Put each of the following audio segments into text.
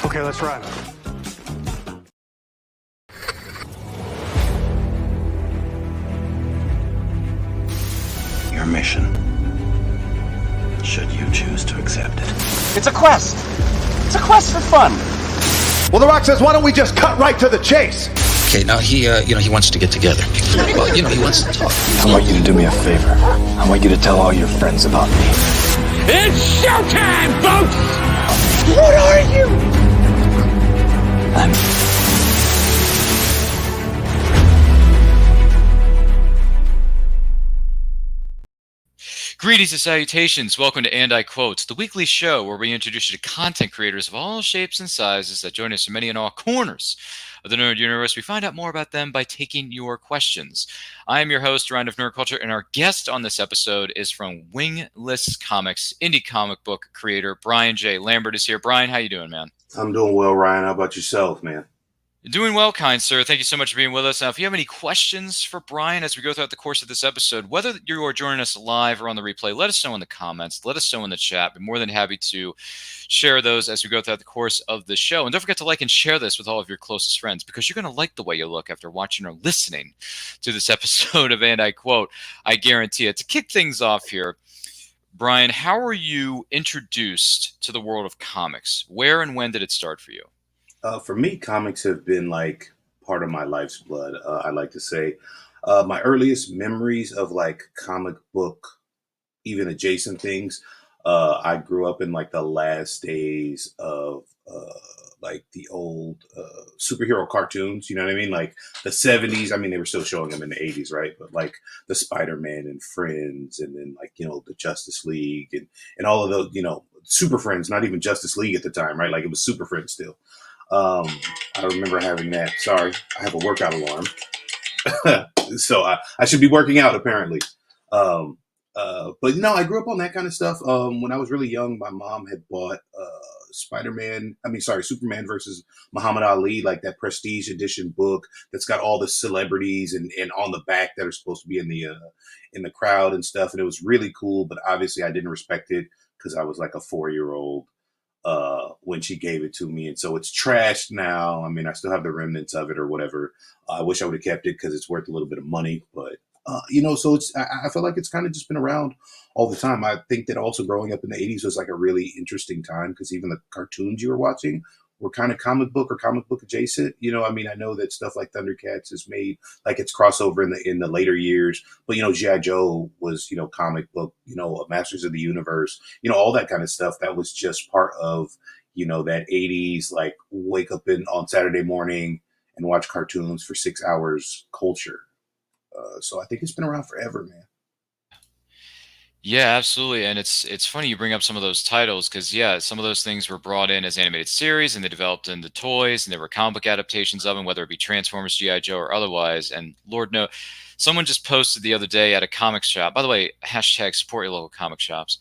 Okay, let's run. Your mission, should you choose to accept it. It's a quest. It's a quest for fun. Well, The Rock says, why don't we just cut right to the chase? Okay, now he wants to get together. Well, he wants to talk. I want you to do me a favor. I want you to tell all your friends about me. It's showtime, folks! What are you? I'm... Greetings and salutations. Welcome to And I Quotes, the weekly show where we introduce you to content creators of all shapes and sizes that join us from many and all corners of the nerd universe. We find out more about them by taking your questions. I am your host, Ryan of Nerd Culture, and our guest on this episode is from Wingless Comics, indie comic book creator Brian J. Lambert is here. Brian, how you doing, man? I'm doing well, Ryan. How about yourself, man? Doing well, kind sir. Thank you so much for being with us. Now, if you have any questions for Brian as we go throughout the course of this episode, whether you are joining us live or on the replay, let us know in the comments. Let us know in the chat. We're more than happy to share those as we go throughout the course of the show. And don't forget to like and share this with all of your closest friends, because you're going to like the way you look after watching or listening to this episode of And I Quote. I guarantee it. To kick things off here, Brian, how were you introduced to the world of comics? Where and when did it start for you? For me, comics have been like part of my life's blood. I like to say my earliest memories of like comic book, even adjacent things. I grew up in like the last days of like the old superhero cartoons. You know what I mean? Like the 70s. I mean, they were still showing them in the 80s, right? But like the Spider-Man and Friends, and then like, you know, the Justice League and all of those, you know, Super Friends, not even Justice League at the time, right? Like it was Super Friends still. I remember having that. Sorry, I have a workout alarm. So I should be working out apparently. But no, I grew up on that kind of stuff. When I was really young, my mom had bought Superman versus Muhammad Ali, like that Prestige edition book that's got all the celebrities and on the back that are supposed to be in the crowd and stuff. And it was really cool, but obviously I didn't respect it because I was like a 4-year-old when she gave it to me. And so it's trashed now. I mean, I still have the remnants of it or whatever. I wish I would have kept it because it's worth a little bit of money, but you know, so I feel like it's kind of just been around all the time. I think that also growing up in the 80s was like a really interesting time because even the cartoons you were watching were kind of comic book or comic book adjacent. You know, I mean, I know that stuff like Thundercats is made like it's crossover in the later years, but you know, G.I. Joe was, you know, comic book, you know, Masters of the Universe, you know, all that kind of stuff. That was just part of, you know, that 80s, like wake up on Saturday morning and watch cartoons for 6 hours culture. So I think it's been around forever, man. Yeah, absolutely. And it's funny you bring up some of those titles because, yeah, some of those things were brought in as animated series and they developed into toys and there were comic book adaptations of them, whether it be Transformers, G.I. Joe, or otherwise. And Lord knows, someone just posted the other day at a comic shop. By the way, hashtag support your local comic shops.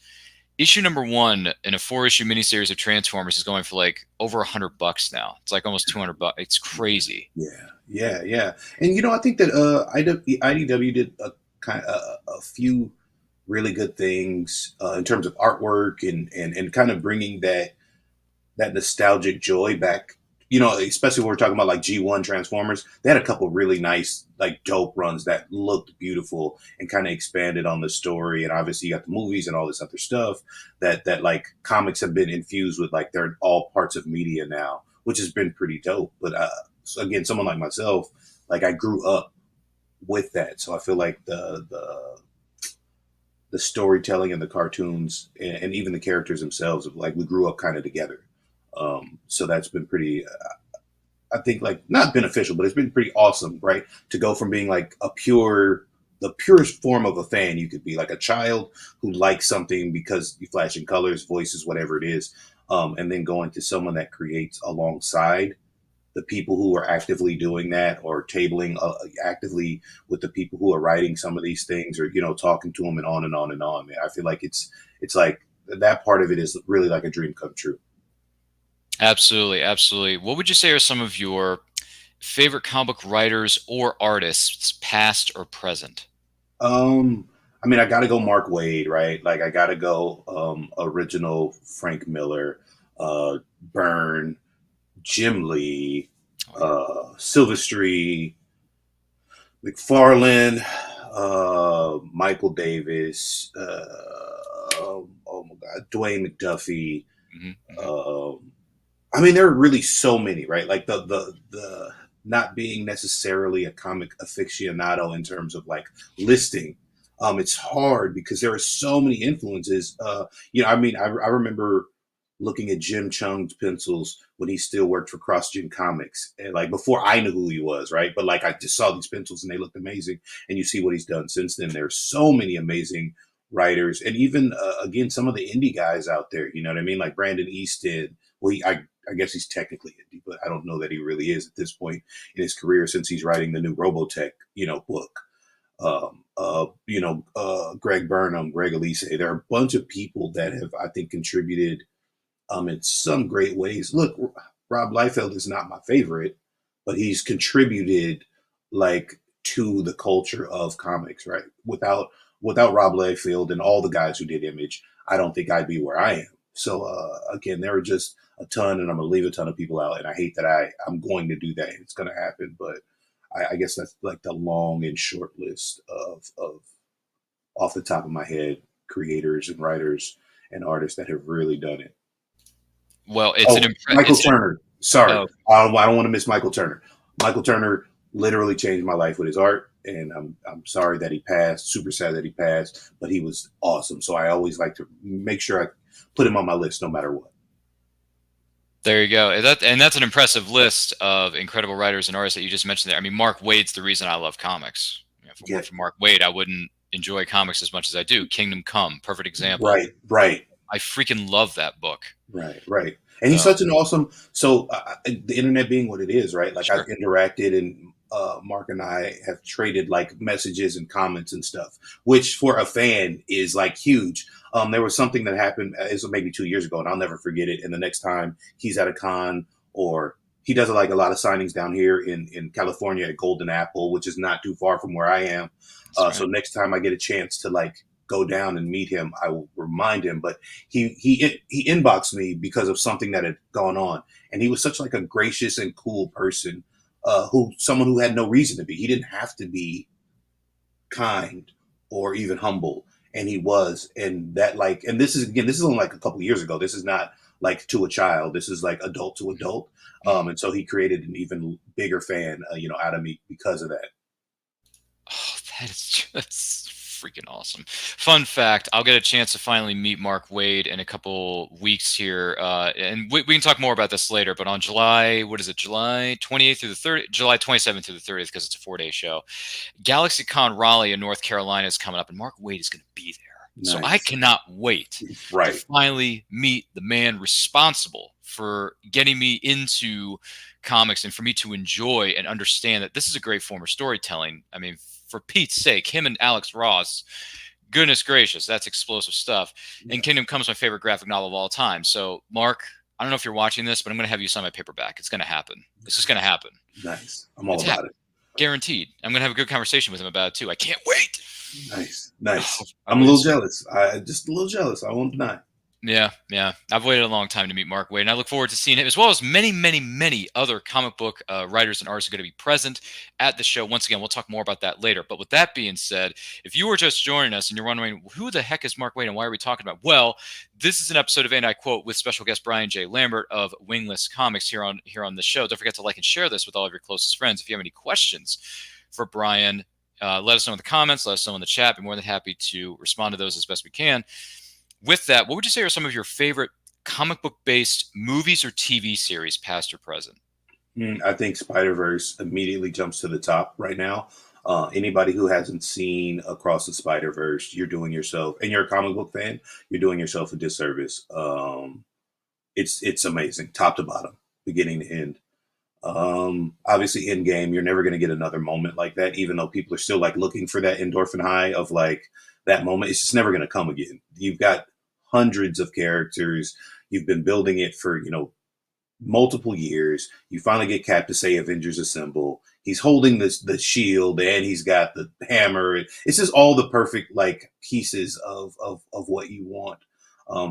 Issue number 1 in a 4-issue miniseries of Transformers is going for like over $100 now. It's like almost $200. It's crazy. Yeah. And you know, I think that IDW did a few really good things in terms of artwork and kind of bringing that nostalgic joy back. You know, especially when we're talking about like G1 Transformers, they had a couple really nice, like dope runs that looked beautiful and kind of expanded on the story. And obviously you got the movies and all this other stuff that like comics have been infused with, like they're all parts of media now, which has been pretty dope. But so again, someone like myself, like I grew up with that. So I feel like the storytelling and the cartoons and even the characters themselves, like we grew up kind of together. So that's been pretty, I think, like not beneficial, but it's been pretty awesome, right? To go from being like the purest form of a fan you could be, like a child who likes something because you flashing colors, voices, whatever it is, and then going to someone that creates alongside the people who are actively doing that or tabling actively with the people who are writing some of these things or, you know, talking to them and on and on and on. Man, I feel like it's like that part of it is really like a dream come true. Absolutely. What would you say are some of your favorite comic book writers or artists, past or present? I mean, I got to go Mark Waid, right? Like I got to go original Frank Miller, Byrne, Jim Lee, Silvestri, McFarlane, Michael Davis, oh my God, Dwayne McDuffie. I mean, there are really so many, right? Like the not being necessarily a comic aficionado in terms of like listing. It's hard because there are so many influences. I mean, I remember looking at Jim Chung's pencils when he still worked for Cross Gen Comics, and like before I knew who he was, right? But like I just saw these pencils and they looked amazing, and you see what he's done since then. There's so many amazing writers, and even again some of the indie guys out there. You know what I mean? Like Brandon Easton. Well, I guess he's technically indie, but I don't know that he really is at this point in his career since he's writing the new Robotech, book. Greg Burnham, Greg Elysee. There are a bunch of people that have, I think, contributed in some great ways. Look, Rob Liefeld is not my favorite, but he's contributed like to the culture of comics, right? Without Rob Liefeld and all the guys who did Image, I don't think I'd be where I am. So again, there are just a ton, and I'm gonna leave a ton of people out, and I hate that I'm going to do that. It's gonna happen, but I guess that's like the long and short list of off the top of my head creators and writers and artists that have really done it. Well, it's Michael Turner. Sorry, I don't want to miss Michael Turner. Michael Turner literally changed my life with his art, and I'm sorry that he passed. Super sad that he passed, but he was awesome. So I always like to make sure I put him on my list no matter what. There you go. And that's an impressive list of incredible writers and artists that you just mentioned there. I mean, Mark Waid's the reason I love comics. If it weren't for Mark Waid, I wouldn't enjoy comics as much as I do. Kingdom Come, perfect example. Right. I freaking love that book. Right. And he's such an awesome. So the internet being what it is, right? Like I've interacted, and Mark and I have traded like messages and comments and stuff, which for a fan is like huge. There was something that happened, it was maybe 2 years ago, and I'll never forget it. And the next time he's at a con, or he does like a lot of signings down here in California at Golden Apple, which is not too far from where I am. So next time I get a chance to like go down and meet him, I will remind him. But he inboxed me because of something that had gone on, and he was such like a gracious and cool person, someone who had no reason to be. He didn't have to be kind or even humble, and he was. And that like, and this is only like a couple of years ago. This is not like to a child. This is like adult to adult. And so he created an even bigger fan, out of me because of that. Oh, that is just freaking awesome. Fun fact, I'll get a chance to finally meet Mark Waid in a couple weeks here. And we can talk more about this later, but on July 28th through the 30th, July 27th through the 30th, because it's a 4-day show, GalaxyCon Raleigh in North Carolina is coming up, and Mark Waid is going to be there. Nice. So I cannot wait to finally meet the man responsible for getting me into comics and for me to enjoy and understand that this is a great form of storytelling. I mean, for Pete's sake, him and Alex Ross, goodness gracious, that's explosive stuff. Yeah. And Kingdom Come is my favorite graphic novel of all time. So, Mark, I don't know if you're watching this, but I'm going to have you sign my paperback. It's going to happen. It's just going to happen. Nice. I'm all about it. Guaranteed. I'm going to have a good conversation with him about it, too. I can't wait. Nice. I'm a little jealous. Just a little jealous. I won't deny. Yeah. I've waited a long time to meet Mark Waid, and I look forward to seeing him, as well as many, many, many other comic book writers and artists are going to be present at the show. Once again, we'll talk more about that later. But with that being said, if you were just joining us and you're wondering, who the heck is Mark Waid and why are we talking about? Well, this is an episode of And I Quote with special guest Brian J. Lambert of Wingless Comics here on the show. Don't forget to like and share this with all of your closest friends. If you have any questions for Brian, let us know in the comments. Let us know in the chat. Be more than happy to respond to those as best we can. With that, what would you say are some of your favorite comic book-based movies or TV series, past or present? I think Spider-Verse immediately jumps to the top right now. Anybody who hasn't seen Across the Spider-Verse, you're doing yourself, and you're a comic book fan, you're doing yourself a disservice. It's amazing, top to bottom, beginning to end. Obviously Endgame, you're never going to get another moment like that, even though people are still like looking for that endorphin high of like that moment. It's just never going to come again. You've got hundreds of characters. You've been building it for, multiple years. You finally get Cap to say Avengers Assemble. He's holding the shield and he's got the hammer. It's just all the perfect like pieces of what you want.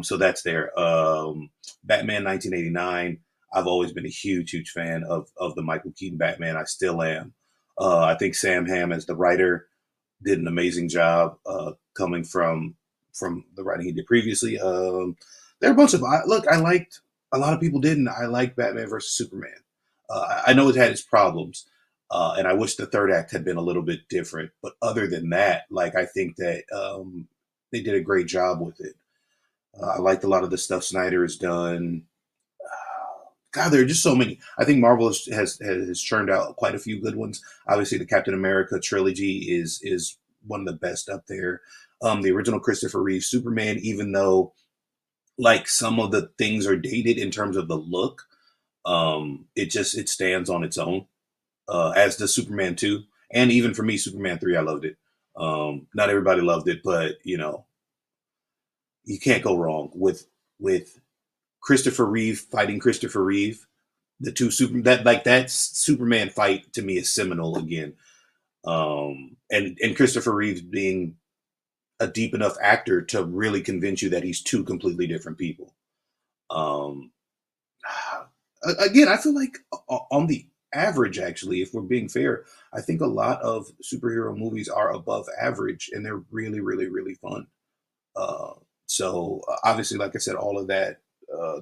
So that's there. Batman 1989. I've always been a huge fan of the Michael Keaton Batman. I still am. I think Sam Hamm as the writer did an amazing job coming from the writing he did previously. There are a bunch of I liked, a lot of people didn't. I liked Batman versus Superman. I know it had its problems, and I wish the third act had been a little bit different. But other than that, like I think that they did a great job with it. I liked a lot of the stuff Snyder has done. God, there are just so many. I think Marvel has churned out quite a few good ones. Obviously, the Captain America trilogy is one of the best up there. The original Christopher Reeve Superman, even though like some of the things are dated in terms of the look, it stands on its own. As does Superman 2, and even for me, Superman 3, I loved it. Not everybody loved it, but you know, you can't go wrong with Christopher Reeve fighting Christopher Reeve. The two that Superman fight to me is seminal again. And Christopher Reeve being a deep enough actor to really convince you that he's two completely different people. Again, I feel like on the average, actually, if we're being fair, I think a lot of superhero movies are above average and they're really fun. So obviously, like I said, all of that,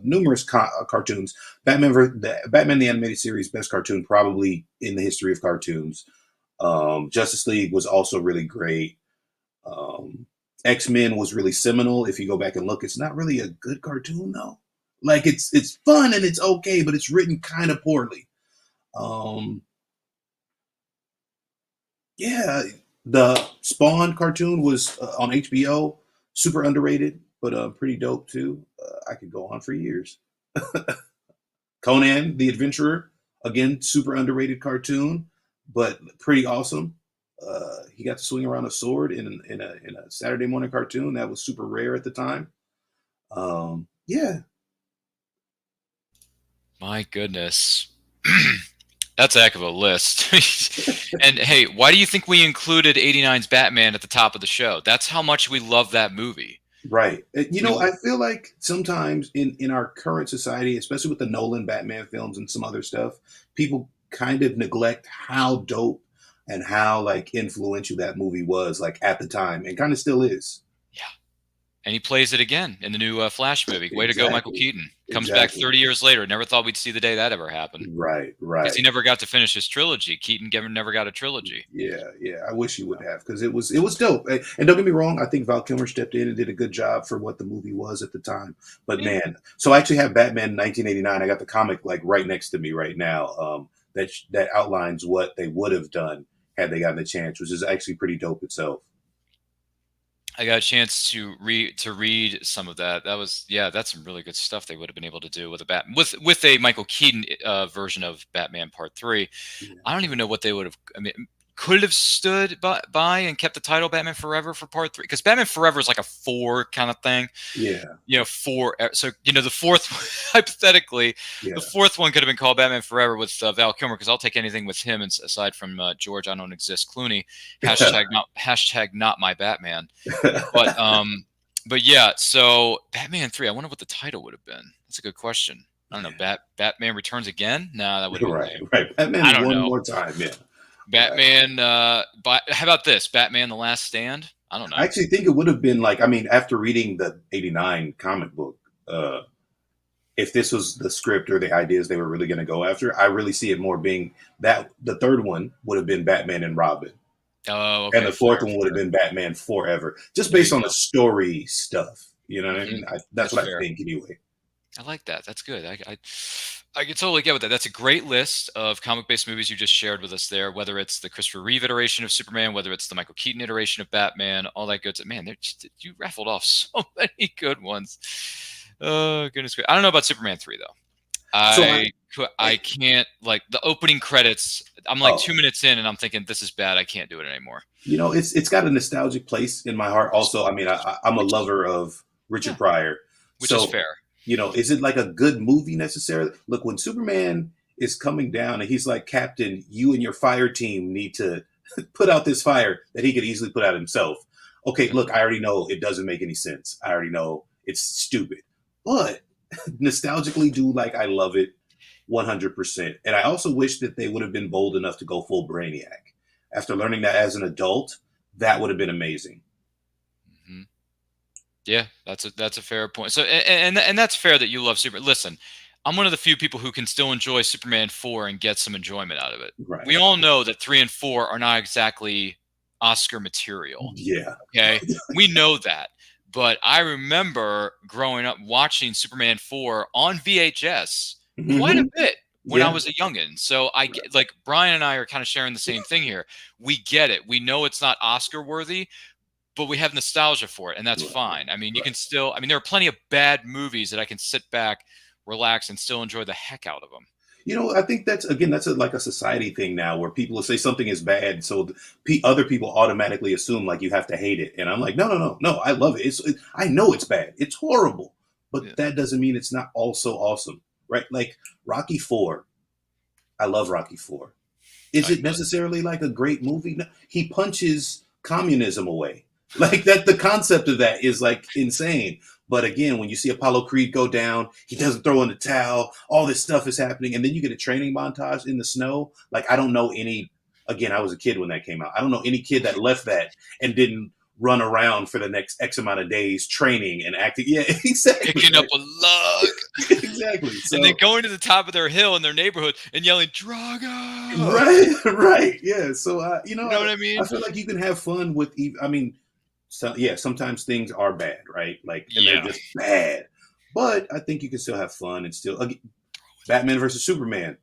numerous cartoons. Batman the Animated Series, best cartoon probably in the history of cartoons. Justice League was also really great. X-Men was really seminal. If you go back and look, it's not really a good cartoon though. Like it's fun and it's okay, but it's written kind of poorly. Yeah, the Spawn cartoon was on HBO, super underrated, but pretty dope too. I could go on for years. Conan the Adventurer, again, super underrated cartoon, but pretty awesome. He got to swing around a sword in a Saturday morning cartoon that was super rare at the time. Yeah. My goodness. That's a heck of a list. And hey, why do you think we included 89's Batman at the top of the show? That's how much we love that movie. Right. You know, I feel like sometimes in our current society, especially with the Nolan Batman films and some other stuff, people kind of neglect how dope and how like influential that movie was like at the time and kind of still is. Yeah. And he plays it again in the new Flash movie. Way to go, Michael Keaton. Comes back 30 years later. Never thought we'd see the day that ever happened. Right. Because he never got to finish his trilogy. Keaton never got a trilogy. Yeah. I wish he would have, because it was dope. And don't get me wrong, I think Val Kilmer stepped in and did a good job for what the movie was at the time. But man, so I actually have Batman 1989. I got the comic like right next to me right now. That outlines what they would have done had they gotten the chance, which is actually pretty dope itself. I got a chance to read some of that. That's some really good stuff they would have been able to do with a Michael Keaton version of Batman Part 3. Yeah. I don't even know what they would have. I mean, could have stood by and kept the title Batman Forever for Part 3, because Batman Forever is like a 4 kind of thing. Yeah, 4. So the fourth, hypothetically, the fourth one could have been called Batman Forever with Val Kilmer, because I'll take anything with him aside from George I Don't Exist Clooney. Hashtag not my Batman. But yeah. So Batman 3. I wonder what the title would have been. That's a good question. I don't know. Batman Returns Again? No, that would have been right. Batman one more time. Yeah. Batman, how about this? Batman: The Last Stand? I don't know. I actually think it would have been like, I mean, after reading the 89 comic book, if this was the script or the ideas they were really going to go after, I really see it more being that the third one would have been Batman and Robin. Oh, okay. And the fourth one would have been Batman Forever, just based on the story stuff. You know what I mean? That's what I think anyway. I like that. That's good. I can totally get with that. That's a great list of comic-based movies you just shared with us there, whether it's the Christopher Reeve iteration of Superman, whether it's the Michael Keaton iteration of Batman, all that good stuff. Man, you raffled off so many good ones. Oh, goodness gracious. I don't know about Superman 3, though. I can't, like, the opening credits, I'm like 2 minutes in and I'm thinking, this is bad. I can't do it anymore. You know, it's got a nostalgic place in my heart. Also, I mean, I'm a lover of Richard Pryor. Which is fair. You know, is it like a good movie necessarily? Look, when Superman is coming down and he's like, Captain, you and your fire team need to put out this fire that he could easily put out himself. Okay, look, I already know it doesn't make any sense. I already know it's stupid. But nostalgically, dude, like I love it 100%. And I also wish that they would have been bold enough to go full Brainiac. After learning that as an adult, that would have been amazing. Mm-hmm. Yeah, that's a fair point. So, and that's fair that you love Superman. Listen, I'm one of the few people who can still enjoy Superman 4 and get some enjoyment out of it. Right. We all know that 3 and 4 are not exactly Oscar material. Yeah. Okay, we know that. But I remember growing up watching Superman 4 on VHS quite a bit when I was a youngin'. So I get, like Brian and I are kind of sharing the same thing here. We get it. We know it's not Oscar worthy, but we have nostalgia for it, and that's fine. I mean, you can still. I mean, there are plenty of bad movies that I can sit back, relax, and still enjoy the heck out of them. You know, I think that's like a society thing now, where people will say something is bad, so other people automatically assume like you have to hate it, and I'm like, no, I love it. I know it's bad, it's horrible, but that doesn't mean it's not also awesome, right? Like Rocky 4, I love Rocky 4. Is it necessarily like a great movie? No, he punches communism away. Like that, the concept of that is like insane. But again, when you see Apollo Creed go down, he doesn't throw in the towel. All this stuff is happening, and then you get a training montage in the snow. Like I don't know any. Again, I was a kid when that came out. I don't know any kid that left that and didn't run around for the next X amount of days training and acting. Yeah, exactly. Picking up a lug. Exactly. So, and then going to the top of their hill in their neighborhood and yelling Drago. Right. Yeah. So you know what I mean? I feel like you can have fun with. I mean. So yeah, sometimes things are bad, right? Like and they're just bad. But I think you can still have fun and still Batman versus Superman.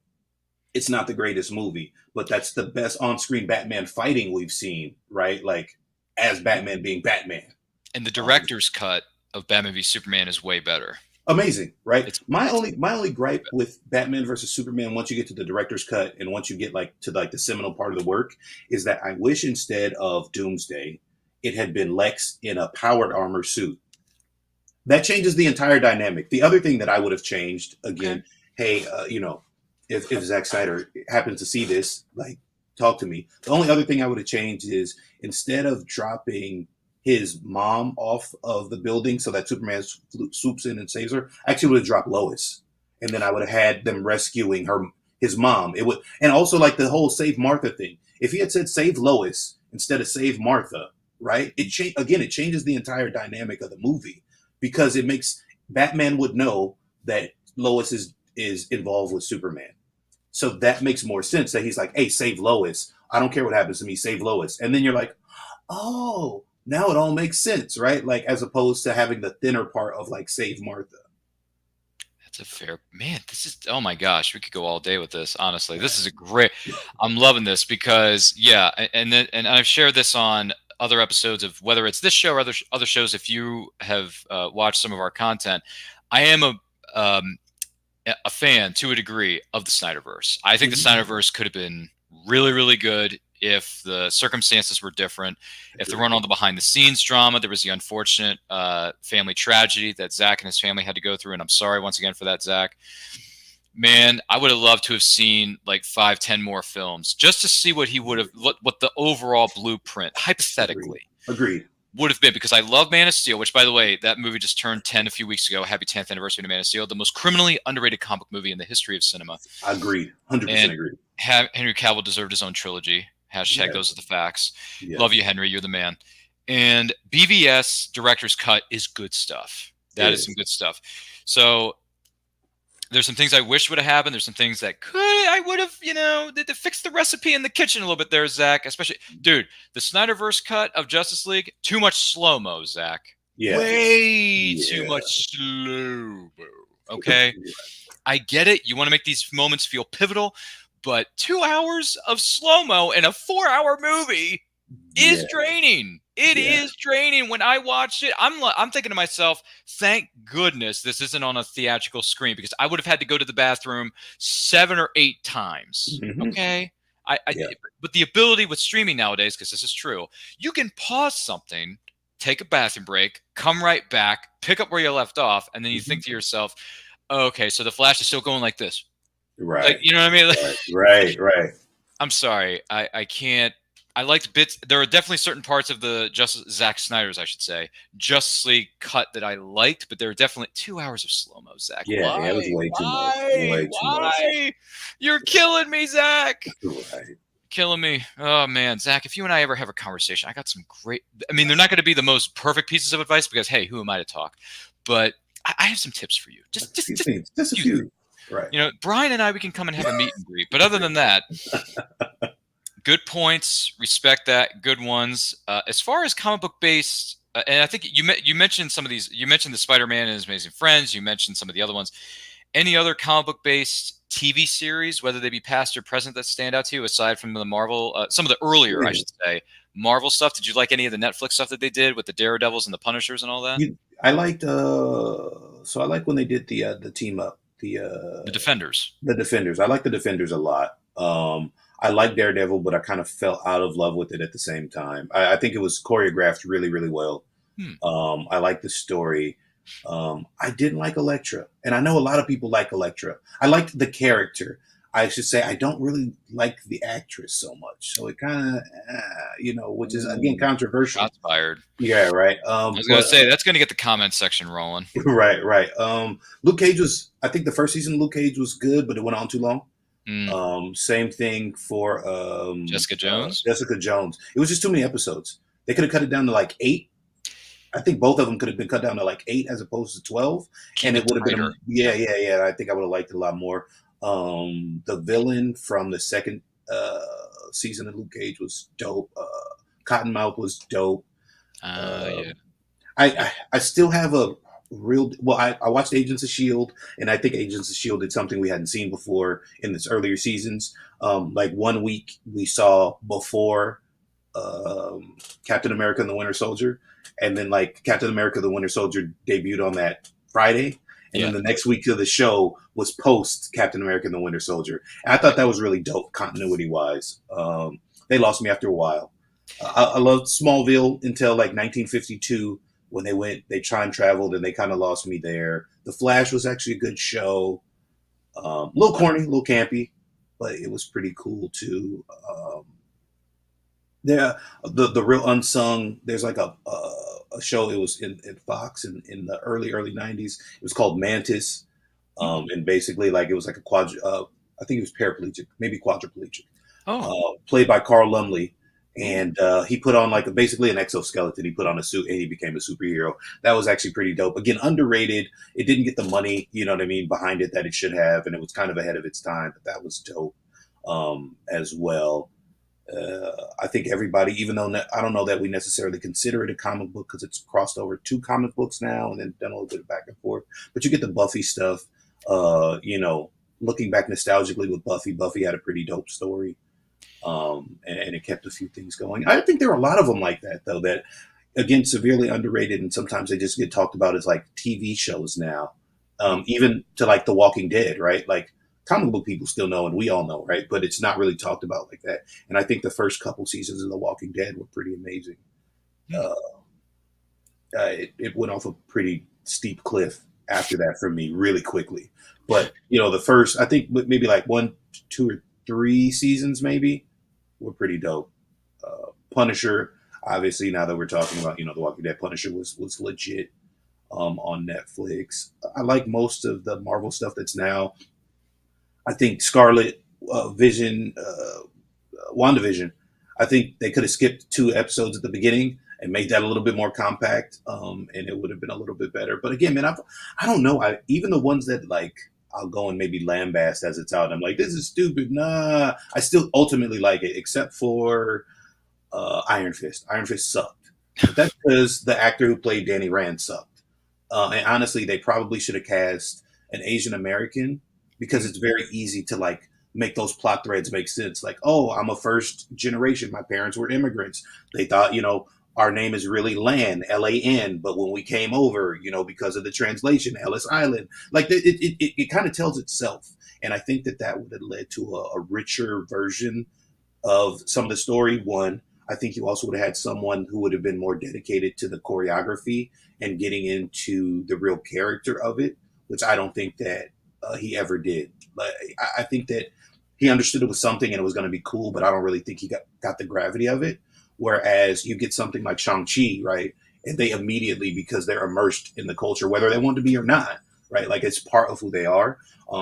It's not the greatest movie, but that's the best on-screen Batman fighting we've seen, right? Like as Batman being Batman. And the director's cut of Batman v Superman is way better. Amazing, right? It's my only gripe with Batman versus Superman, once you get to the director's cut and once you get like to like the seminal part of the work, is that I wish instead of Doomsday, it had been Lex in a powered armor suit. That changes the entire dynamic. The other thing that I would have changed, again, hey, you know, if Zack Snyder happens to see this, like, talk to me. The only other thing I would have changed is instead of dropping his mom off of the building so that Superman swoops in and saves her, I actually would have dropped Lois. And then I would have had them rescuing his mom. It would, and also like the whole save Martha thing. If he had said save Lois instead of save Martha, right? It changes the entire dynamic of the movie because it makes Batman would know that Lois is involved with Superman. So that makes more sense that he's like, hey, save Lois. I don't care what happens to me, save Lois. And then you're like, oh, now it all makes sense, right? Like as opposed to having the thinner part of like save Martha. That's a fair man. This is, oh my gosh, we could go all day with this. Honestly, this is a great. I'm loving this because and I've shared this on other episodes of whether it's this show or other shows. If you have watched some of our content, I am a fan to a degree of the Snyderverse. I think the Snyderverse could have been really, really good if the circumstances were different. If there weren't all the behind the scenes drama, there was the unfortunate family tragedy that Zach and his family had to go through. And I'm sorry once again for that, Zach. Man, I would have loved to have seen like 5-10 more films just to see what he would have, what the overall blueprint, hypothetically, Agreed. would have been, because I love Man of Steel, which, by the way, that movie just turned 10 a few weeks ago. Happy 10th anniversary to Man of Steel, the most criminally underrated comic movie in the history of cinema. Agreed. 100% agreed. Henry Cavill deserved his own trilogy. Hashtag those are the facts. Yes. Love you, Henry. You're the man. And BVS director's cut is good stuff. That is some good stuff. So there's some things I wish would have happened. There's some things that I would have, to fix the recipe in the kitchen a little bit there, Zach. Especially, dude, the Snyderverse cut of Justice League, too much slow-mo, Zach. Yeah. Way too much slow-mo. Okay? I get it. You want to make these moments feel pivotal, but 2 hours of slow-mo in a 4-hour movie is draining. It is draining. When I watched it, I'm thinking to myself, thank goodness this isn't on a theatrical screen, because I would have had to go to the bathroom 7 or 8 times. Okay? But the ability with streaming nowadays, because this is true, you can pause something take a bathroom break, come right back, pick up where you left off, and then you think to yourself, oh, okay, so the Flash is still going like this. Right. Like, you know what I mean? Right. I'm sorry. I can't. I liked bits. There are definitely certain parts of the Zack Snyder's, I should say, Justice League cut that I liked, but there were definitely 2 hours of slow-mo, Zach. Yeah, Why? it was way too much. Way too much. Why? You're killing me, Zach. Right. Killing me. Oh, man. Zach, if you and I ever have a conversation, I got some great... I mean, they're not going to be the most perfect pieces of advice because, hey, who am I to talk? But I have some tips for you. Just a few. Right. You know, Brian and I, we can come and have a meet and greet. But other than that... Good points, respect that. Good ones. As far as comic book based, and I think you mentioned some of these. You mentioned the Spider-Man and His Amazing Friends. You mentioned some of the other ones. Any other comic book based TV series, whether they be past or present, that stand out to you aside from the Marvel, some of the earlier, I should say, Marvel stuff? Did you like any of the Netflix stuff that they did with the Daredevils and the Punishers and all that? I liked. So I like when they did the team up, the Defenders. The Defenders. I like the Defenders a lot. I like Daredevil, but I kind of fell out of love with it at the same time. I think it was choreographed really, really well. I like the story. I didn't like Elektra, and I know a lot of people like Elektra. I liked the character. I should say I don't really like the actress so much. So it kind of, which is, again, controversial. Shots fired. Yeah, right. I was going to say, that's going to get the comments section rolling. Right. Luke Cage was, I think the first season of Luke Cage was good, but it went on too long. Same thing for Jessica Jones. Jessica Jones. It was just too many episodes. They could have cut it down to like 8. I think both of them could have been cut down to like 8 as opposed to 12, and it would have been yeah. I think I would have liked it a lot more. The villain from the second season of Luke Cage was dope. Cottonmouth was dope. Yeah. I still have a real I watched Agents of S.H.I.E.L.D. and I think Agents of S.H.I.E.L.D. did something we hadn't seen before in this earlier seasons. Like 1 week we saw before Captain America and the Winter Soldier, and then like Captain America the Winter Soldier debuted on that Friday, and then the next week of the show was post Captain America and the Winter Soldier. And I thought that was really dope continuity wise. They lost me after a while. I loved Smallville until like 1952 when they time traveled, and they kind of lost me there. The Flash was actually a good show. A little corny, a little campy, but it was pretty cool too. The real unsung. There's like a show. It was in Fox in the early 90s. It was called Mantis, and basically like it was like I think he was paraplegic, maybe quadriplegic. Played by Carl Lumley. And he put on like basically an exoskeleton. He put on a suit and he became a superhero. That was actually pretty dope. Again, underrated. It didn't get the money, you know what I mean, behind it that it should have. And it was kind of ahead of its time, but that was dope as well. I think everybody, even though I don't know that we necessarily consider it a comic book because it's crossed over 2 comic books now and then done a little bit of back and forth. But you get the Buffy stuff, looking back nostalgically with Buffy. Buffy had a pretty dope story. And it kept a few things going. I think there are a lot of them like that, though, that, again, severely underrated, and sometimes they just get talked about as, like, TV shows now, even to, like, The Walking Dead, right? Like, comic book people still know, and we all know, right? But it's not really talked about like that. And I think the first couple seasons of The Walking Dead were pretty amazing. It went off a pretty steep cliff after that for me really quickly. But, the first, I think maybe like 1, 2, or 3 seasons maybe were pretty dope. Punisher, obviously, now that we're talking about, The Walking Dead, Punisher was legit on Netflix. I like most of the Marvel stuff that's now. I think Scarlet Vision, WandaVision, I think they could have skipped 2 episodes at the beginning and made that a little bit more compact, and it would have been a little bit better. But again, man, I don't know. Even the ones that like I'll go and maybe lambast as it's out. I'm like, this is stupid. Nah, I still ultimately like it, except for Iron Fist. Iron Fist sucked. But that's because the actor who played Danny Rand sucked. And honestly, they probably should have cast an Asian American because it's very easy to like make those plot threads make sense. Like, oh, I'm a first generation. My parents were immigrants. They thought, our name is really Lan, Lan, but when we came over, because of the translation, Ellis Island, like it kind of tells itself. And I think that would have led to a richer version of some of the story. One, I think you also would have had someone who would have been more dedicated to the choreography and getting into the real character of it, which I don't think that he ever did. But I think that he understood it was something and it was going to be cool, but I don't really think he got the gravity of it. Whereas you get something like Shang-Chi, right? And they immediately, because they're immersed in the culture, whether they want to be or not, right? Like it's part of who they are.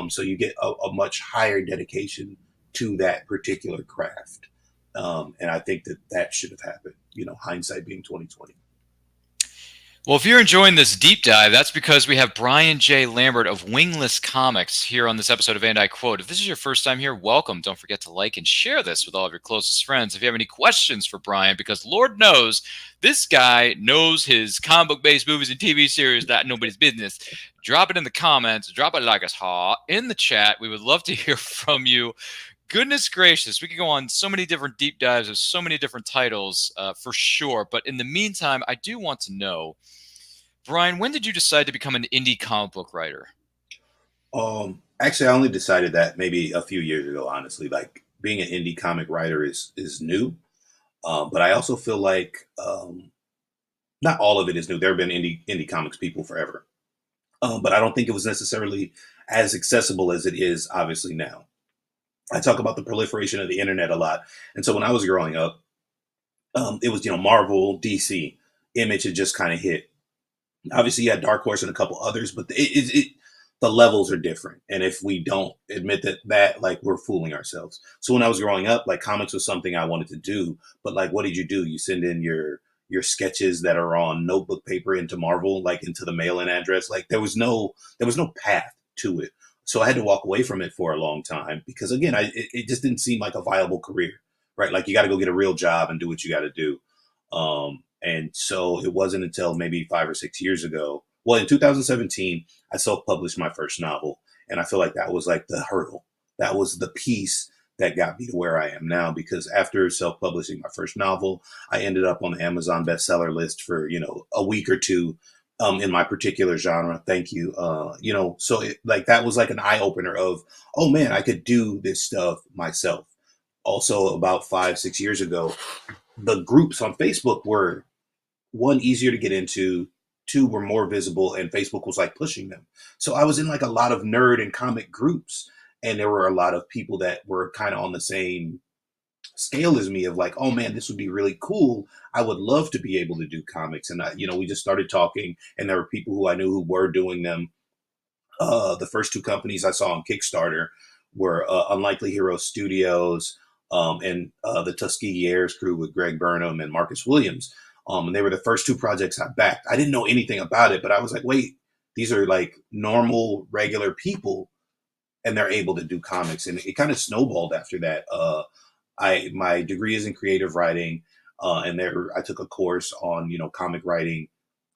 So you get a much higher dedication to that particular craft. And I think that should have happened, hindsight being 2020. Well, if you're enjoying this deep dive, that's because we have Brian J. Lambert of Wingless Comics here on this episode of And I Quote. If this is your first time here, welcome. Don't forget to like and share this with all of your closest friends. If you have any questions for Brian, because Lord knows this guy knows his comic book-based movies and TV series, not nobody's business, drop it in the comments. Drop it like it's hot in the chat. We would love to hear from you. Goodness gracious, we could go on so many different deep dives of so many different titles for sure. But in the meantime, I do want to know, Brian, when did you decide to become an indie comic book writer? Actually, I only decided that maybe a few years ago, honestly. Like being an indie comic writer is new. But I also feel like not all of it is new. There have been indie comics people forever. But I don't think it was necessarily as accessible as it is obviously now. I talk about the proliferation of the internet a lot. And so when I was growing up, it was, Marvel, DC, Image had just kind of hit. Obviously, you had Dark Horse and a couple others, but the levels are different. And if we don't admit that, like, we're fooling ourselves. So when I was growing up, like, comics was something I wanted to do. But like, what did you do? You send in your sketches that are on notebook paper into Marvel, like into the mail-in address. Like there was no path to it. So I had to walk away from it for a long time because, again, it just didn't seem like a viable career, right? Like you got to go get a real job and do what you got to do. And so it wasn't until maybe 5 or 6 years ago. Well, in 2017, I self-published my first novel. And I feel like that was like the hurdle. That was the piece that got me to where I am now, because after self-publishing my first novel, I ended up on the Amazon bestseller list for, a week or two. In my particular genre. Thank you. So that was like an eye opener of, oh man, I could do this stuff myself. Also about 5, 6 years ago, the groups on Facebook were, one, easier to get into, two, were more visible, and Facebook was like pushing them. So I was in like a lot of nerd and comic groups, and there were a lot of people that were kind of on the same scale as me of like, oh man, this would be really cool. I would love to be able to do comics. And we just started talking, and there were people who I knew who were doing them. The first two companies I saw on Kickstarter were Unlikely Heroes Studios and the Tuskegee Airs crew with Greg Burnham and Marcus Williams. And they were the first two projects I backed. I didn't know anything about it, but I was like, wait, these are like normal, regular people, and they're able to do comics. And it kind of snowballed after that. My degree is in creative writing, and I took a course on, comic writing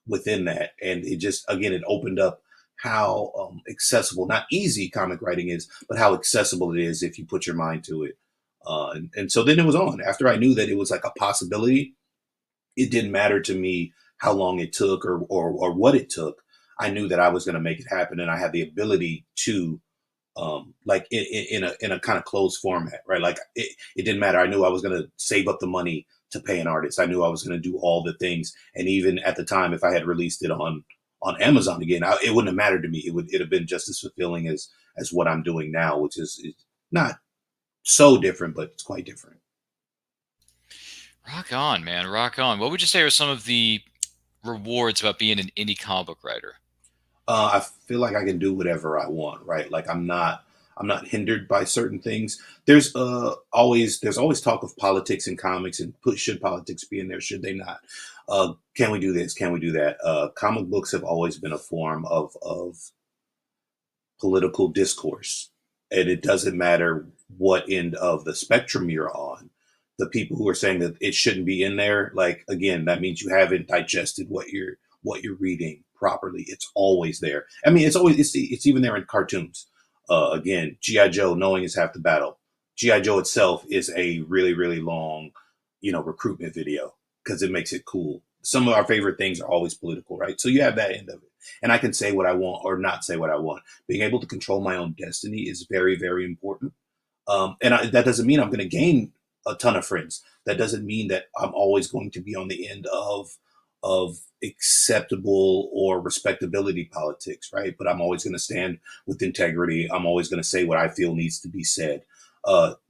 within that. And it just, again, it opened up how accessible, not easy comic writing is, but how accessible it is if you put your mind to it. And so then it was on. After I knew that it was like a possibility, it didn't matter to me how long it took or what it took. I knew that I was going to make it happen, and I had the ability to, like in a kind of closed format, right? Like it didn't matter. I knew I was going to save up the money to pay an artist. I knew I was going to do all the things. And even at the time, if I had released it on Amazon again, it wouldn't have mattered to me. It'd have been just as fulfilling as what I'm doing now, which is not so different, but it's quite different. Rock on, man. Rock on. What would you say are some of the rewards about being an indie comic book writer? I feel like I can do whatever I want, right? Like I'm not hindered by certain things. There's always talk of politics in comics, and should politics be in there? Should they not? Can we do this? Can we do that? Comic books have always been a form of political discourse, and it doesn't matter what end of the spectrum you're on. The people who are saying that it shouldn't be in there, like, again, that means you haven't digested what you're reading properly. It's always there. I mean, it's even there in cartoons. Again, G.I. Joe, knowing is half the battle. G.I. Joe itself is a really, really long, recruitment video because it makes it cool. Some of our favorite things are always political, right? So you have that end of it. And I can say what I want or not say what I want. Being able to control my own destiny is very, very important. And that doesn't mean I'm going to gain a ton of friends. That doesn't mean that I'm always going to be on the end of acceptable or respectability politics, right? But I'm always going to stand with integrity. I'm always going to say what I feel needs to be said.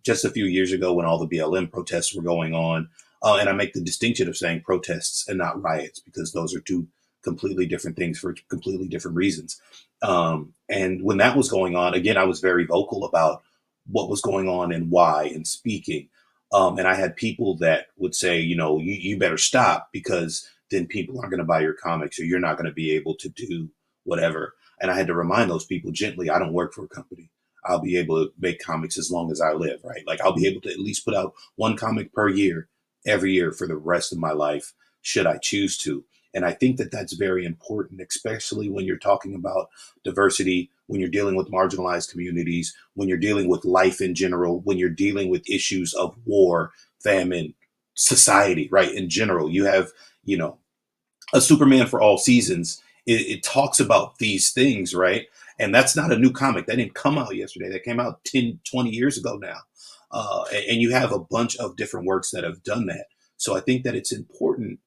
Just a few years ago, when all the BLM protests were going on, and I make the distinction of saying protests and not riots, because those are two completely different things for completely different reasons. And when that was going on, again, I was very vocal about what was going on and why, and speaking. And I had people that would say, you better stop, because then people aren't going to buy your comics, or you're not going to be able to do whatever. And I had to remind those people gently, I don't work for a company. I'll be able to make comics as long as I live, right? Like, I'll be able to at least put out one comic per year, every year for the rest of my life, should I choose to. And I think that that's very important, especially when you're talking about diversity, when you're dealing with marginalized communities, when you're dealing with life in general, when you're dealing with issues of war, famine, society, right? In general, you have, a Superman for All Seasons. It talks about these things, right? And that's not a new comic. That didn't come out yesterday. That came out 10, 20 years ago now. And you have a bunch of different works that have done that. So I think that it's important,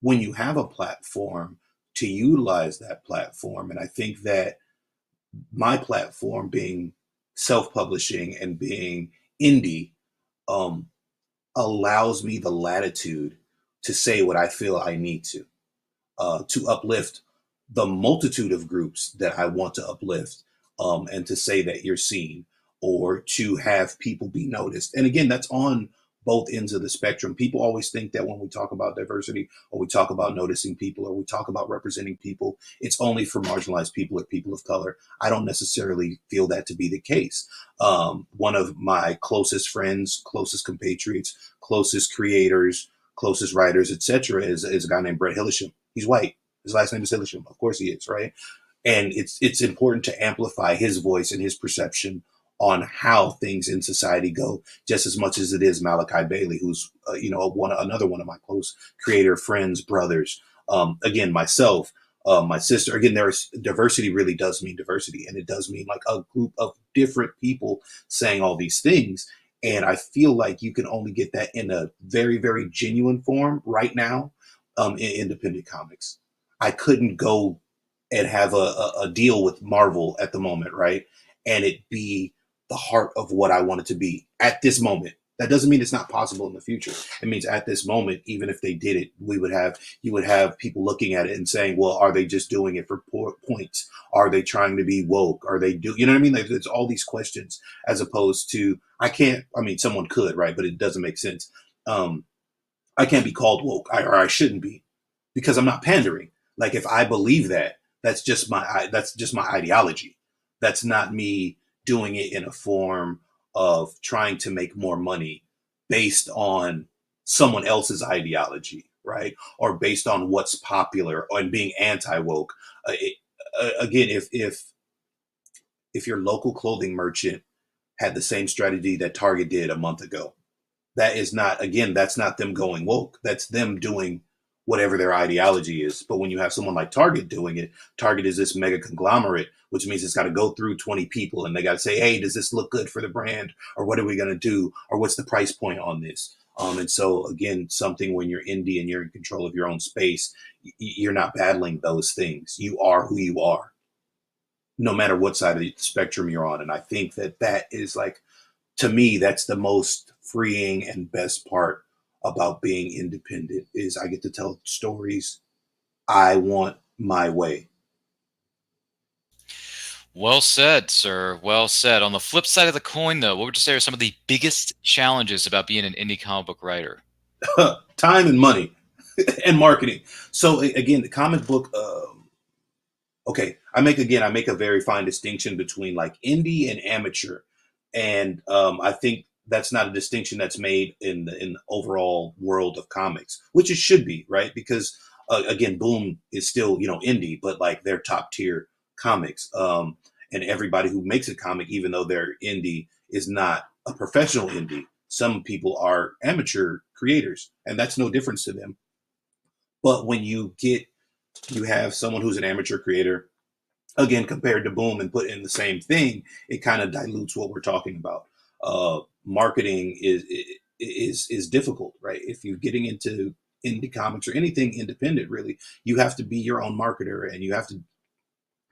when you have a platform, to utilize that platform. And I think that my platform, being self-publishing and being indie, allows me the latitude to say what I feel I need to uplift the multitude of groups that I want to uplift, and to say that you're seen, or to have people be noticed. And again, that's on both ends of the spectrum. People always think that when we talk about diversity, or we talk about noticing people, or we talk about representing people, it's only for marginalized people or people of color. I don't necessarily feel that to be the case. One of my closest friends, closest compatriots, closest creators, closest writers, etc., is a guy named Brett Hillisham. He's white. His last name is Hillisham. Of course he is, right? And it's important to amplify his voice and his perception on how things in society go, just as much as it is Malachi Bailey, who's another one of my close creator friends, brothers. Again, myself, my sister. Again, there's diversity. Really does mean diversity, and it does mean like a group of different people saying all these things. And I feel like you can only get that in a very, very genuine form right now, in independent comics. I couldn't go and have a deal with Marvel at the moment, right? And it be the heart of what I want it to be at this moment. That doesn't mean it's not possible in the future. It means at this moment, even if they did it, you would have people looking at it and saying, well, are they just doing it for points? Are they trying to be woke? Are they you know what I mean? Like, it's all these questions, as opposed to, someone could, right? But it doesn't make sense. I can't be called woke, or I shouldn't be, because I'm not pandering. Like, if I believe that, that's just my ideology. That's not me doing it in a form of trying to make more money based on someone else's ideology, right? Or based on what's popular, and being anti-woke. Again, if your local clothing merchant had the same strategy that Target did a month ago, that's not them going woke. That's them doing whatever their ideology is. But when you have someone like Target doing it, Target is this mega conglomerate, which means it's got to go through 20 people, and they got to say, hey, does this look good for the brand? Or what are we going to do? Or what's the price point on this? And so, again, something when you're indie and you're in control of your own space, you're not battling those things. You are who you are, no matter what side of the spectrum you're on. And I think that is, like, to me, that's the most freeing and best part about being independent, is I get to tell stories I want my way. Well said, sir. Well said. On the flip side of the coin, though, what would you say are some of the biggest challenges about being an indie comic book writer? Time and money and marketing. So again, the comic book, I make a very fine distinction between like indie and amateur. And I think that's not a distinction that's made in the overall world of comics, which it should be, right? Because again, Boom is still, indie, but like they're top tier comics. And everybody who makes a comic, even though they're indie, is not a professional indie. Some people are amateur creators, and that's no difference to them. But when you have someone who's an amateur creator, again, compared to Boom, and put in the same thing, it kind of dilutes what we're talking about. Marketing is difficult, right? If you're getting into indie comics or anything independent, really, you have to be your own marketer and you have to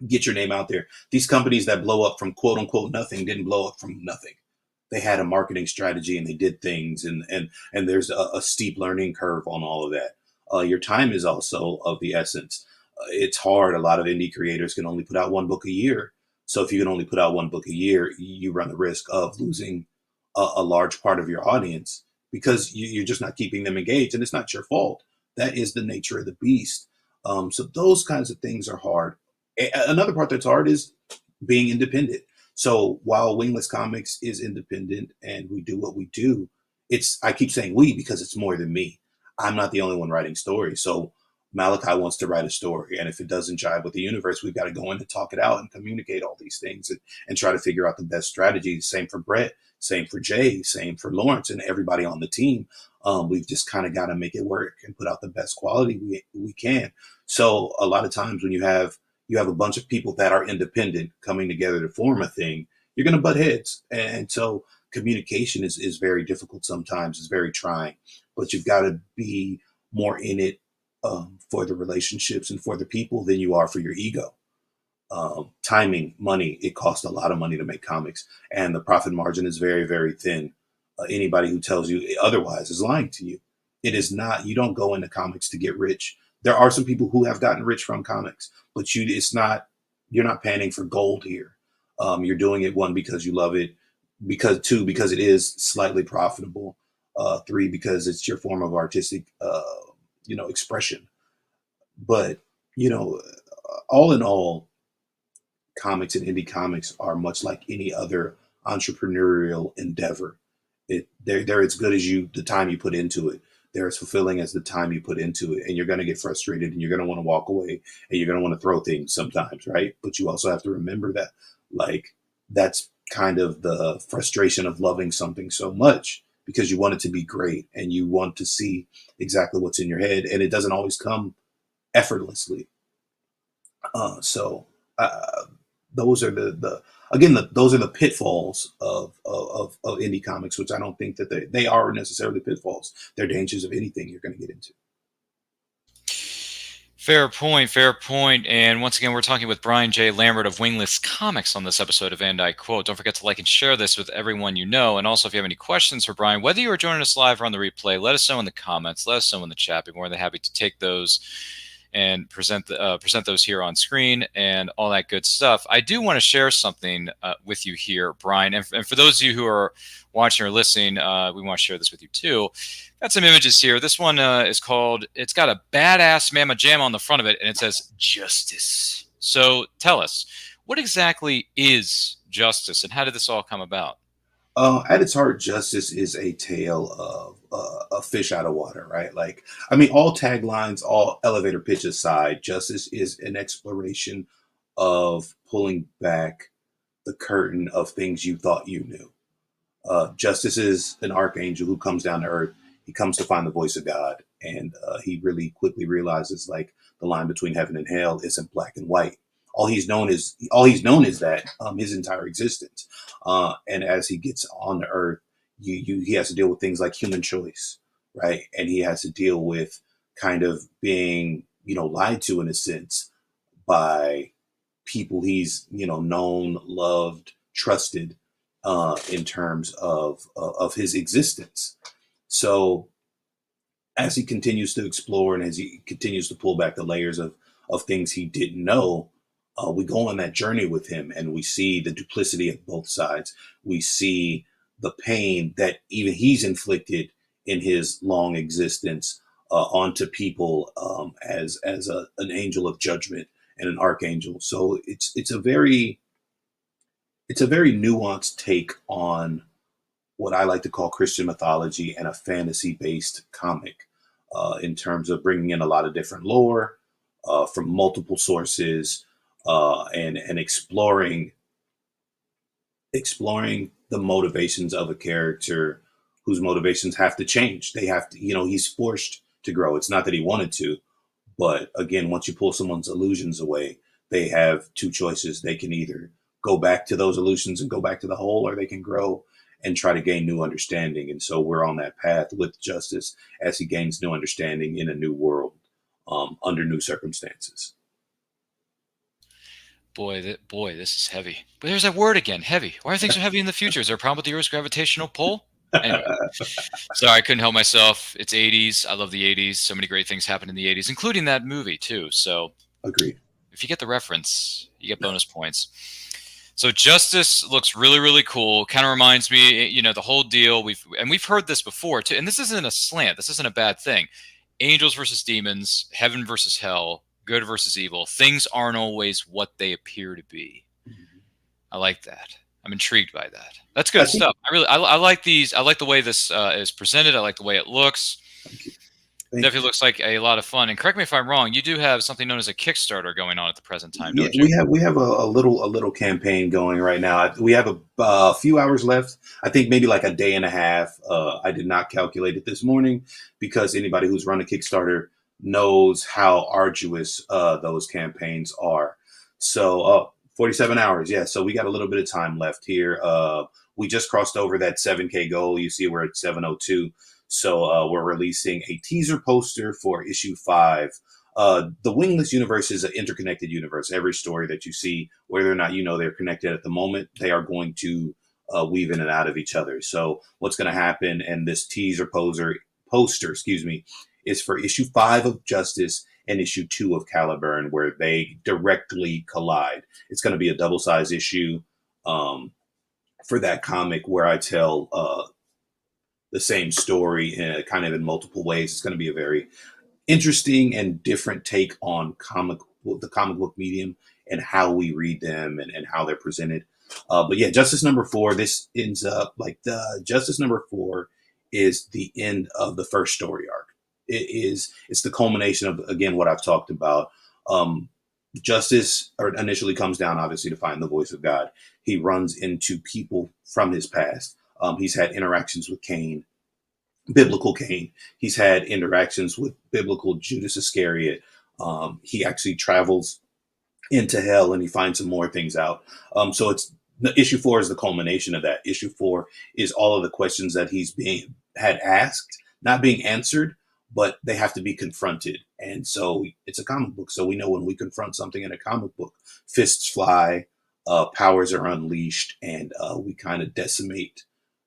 get your name out there. These companies that blow up from quote unquote nothing didn't blow up from nothing. They had a marketing strategy and they did things, and there's a steep learning curve on all of that. Your time is also of the essence. It's hard. A lot of indie creators can only put out one book a year. So if you can only put out one book a year, you run the risk of losing a large part of your audience because you're just not keeping them engaged, and it's not your fault. That is the nature of the beast. So those kinds of things are hard. Another part that's hard is being independent. So while Wingless Comics is independent and we do what we do, I keep saying we because it's more than me. I'm not the only one writing stories. So Malachi wants to write a story, and if it doesn't jive with the universe, we've got to go in and talk it out and communicate all these things and try to figure out the best strategy. Same for Brett, same for Jay, same for Lawrence, and everybody on the team. We've just kind of got to make it work and put out the best quality we can. So a lot of times when you have a bunch of people that are independent coming together to form a thing, you're going to butt heads. And so communication is very difficult sometimes. It's very trying, but you've got to be more in it for the relationships and for the people than you are for your ego. Timing, money, it costs a lot of money to make comics, and the profit margin is very, very thin. Anybody who tells you otherwise is lying to you. It is not, you don't go into comics to get rich. There are some people who have gotten rich from comics, but you're not panning for gold here. You're doing it, one, because you love it, two, because it is slightly profitable, three, because it's your form of artistic, expression. But, all in all, comics and indie comics are much like any other entrepreneurial endeavor. They're as good as the time you put into it. They're as fulfilling as the time you put into it. And you're going to get frustrated and you're going to want to walk away and you're going to want to throw things sometimes, right? But you also have to remember that, that's kind of the frustration of loving something so much, because you want it to be great and you want to see exactly what's in your head, and it doesn't always come effortlessly. Those are those are the pitfalls of indie comics, which I don't think that they are necessarily pitfalls. They're dangers of anything you're going to get into. Fair point, fair point. And once again, we're talking with Brian J. Lambert of Wingless Comics on this episode of And I Quote. Don't forget to like and share this with everyone you know. And also, if you have any questions for Brian, whether you are joining us live or on the replay, let us know in the comments. Let us know in the chat. Be more than happy to take those and present those here on screen and all that good stuff. I do want to share something with you here, Brian. And for those of you who are watching or listening, we want to share this with you too. Got some images here. This one is called, it's got a badass Mamma Jamma on the front of it, and it says Justice. So tell us, what exactly is Justice, and how did this all come about? At its heart, Justice is a tale of a fish out of water, right? All taglines, all elevator pitch aside, Justice is an exploration of pulling back the curtain of things you thought you knew. Justice is an archangel who comes down to earth. He comes to find the voice of God, and he really quickly realizes the line between heaven and hell isn't black and white. All he's known is that his entire existence. And as he gets on the earth, he has to deal with things like human choice, right? And he has to deal with kind of being, lied to in a sense by people he's, known, loved, trusted in terms of his existence. So as he continues to explore and as he continues to pull back the layers of things he didn't know, we go on that journey with him, and we see the duplicity of both sides. We see the pain that even he's inflicted in his long existence onto people as an angel of judgment and an archangel. So it's a very nuanced take on what I like to call Christian mythology and a fantasy-based comic in terms of bringing in a lot of different lore from multiple sources. And exploring the motivations of a character whose motivations have to change. They have to, he's forced to grow. It's not that he wanted to, but again, once you pull someone's illusions away, they have two choices. They can either go back to those illusions and go back to the whole, or they can grow and try to gain new understanding. And so we're on that path with Justice as he gains new understanding in a new world, under new circumstances. Boy, this is heavy. But there's that word again, heavy. Why are things so heavy in the future? Is there a problem with the Earth's gravitational pull? Anyway, sorry, I couldn't help myself. It's 80s. I love the 80s. So many great things happened in the 80s, including that movie too. So Agreed. if you get the reference, you get bonus points. So Justice looks really, really cool. Kind of reminds me, the whole deal. We've heard this before too. And this isn't a slant. This isn't a bad thing. Angels versus demons, heaven versus hell, good versus evil. Things aren't always what they appear to be. Mm-hmm. I like that. I'm intrigued by that. That's good stuff. I like these. I like the way this is presented. I like the way it looks. Thank you. Definitely looks like a lot of fun. And correct me if I'm wrong, you do have something known as a Kickstarter going on at the present time, don't you? We have a little campaign going right now. We have a few hours left. I think maybe like a day and a half. I did not calculate it this morning because anybody who's run a Kickstarter knows how arduous those campaigns are. So 47 hours. Yeah. So we got a little bit of time left here. We just crossed over that 7K goal. You see we're at 702. So we're releasing a teaser poster for issue 5. The Wingless universe is an interconnected universe. Every story that you see, whether or not they're connected at the moment, they are going to weave in and out of each other. So what's going to happen, and this teaser poster, is for issue 5 of Justice and issue 2 of Caliburn, where they directly collide. It's going to be a double-size issue for that comic where I tell the same story kind of in multiple ways. It's going to be a very interesting and different take on the comic book medium and how we read them and how they're presented. But yeah, Justice number 4, this ends up like Justice number 4 is the end of the first story arc. It's the culmination of, again, what I've talked about. Justice initially comes down, obviously, to find the voice of God. He runs into people from his past. He's had interactions with Cain, biblical Cain. He's had interactions with biblical Judas Iscariot. He actually travels into hell and he finds some more things out. So issue 4 is the culmination of that. Issue 4 is all of the questions that he's had asked, not being answered, but they have to be confronted. And so it's a comic book. So we know when we confront something in a comic book, fists fly, powers are unleashed, and we kind of decimate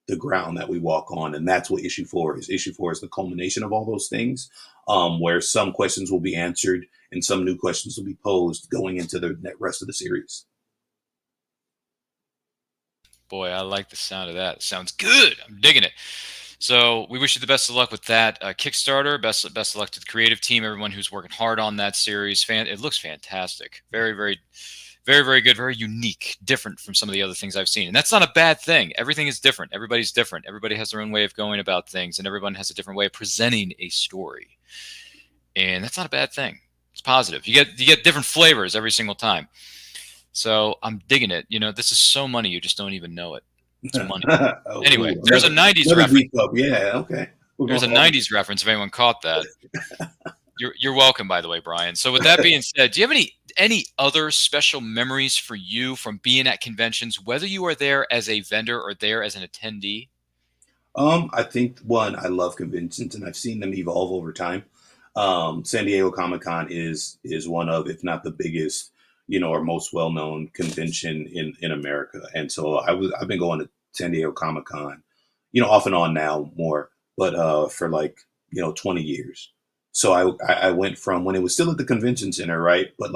the ground that we walk on. And that's what issue 4 is. Issue 4 is the culmination of all those things, where some questions will be answered and some new questions will be posed going into the rest of the series. Boy, I like the sound of that. It sounds good. I'm digging it. So we wish you the best of luck with that Kickstarter. Best of luck to the creative team, everyone who's working hard on that series. It looks fantastic. Very, very, very, very good. Very unique, different from some of the other things I've seen. And that's not a bad thing. Everything is different. Everybody's different. Everybody has their own way of going about things, and everyone has a different way of presenting a story. And that's not a bad thing. It's positive. You get different flavors every single time. So I'm digging it. This is so money, you just don't even know it. It's money. Anyway, there's a 90s reference. Yeah, okay. There's a 90s reference if anyone caught that. You're welcome, by the way, Brian. So with that being said, do you have any other special memories for you from being at conventions, whether you are there as a vendor or there as an attendee? I think one, I love conventions and I've seen them evolve over time. San Diego Comic-Con is one of, if not the biggest, or most well-known convention in America. And so I've been going to San Diego Comic-Con, off and on now more, but for 20 years. So I went from when it was still at the convention center, right? But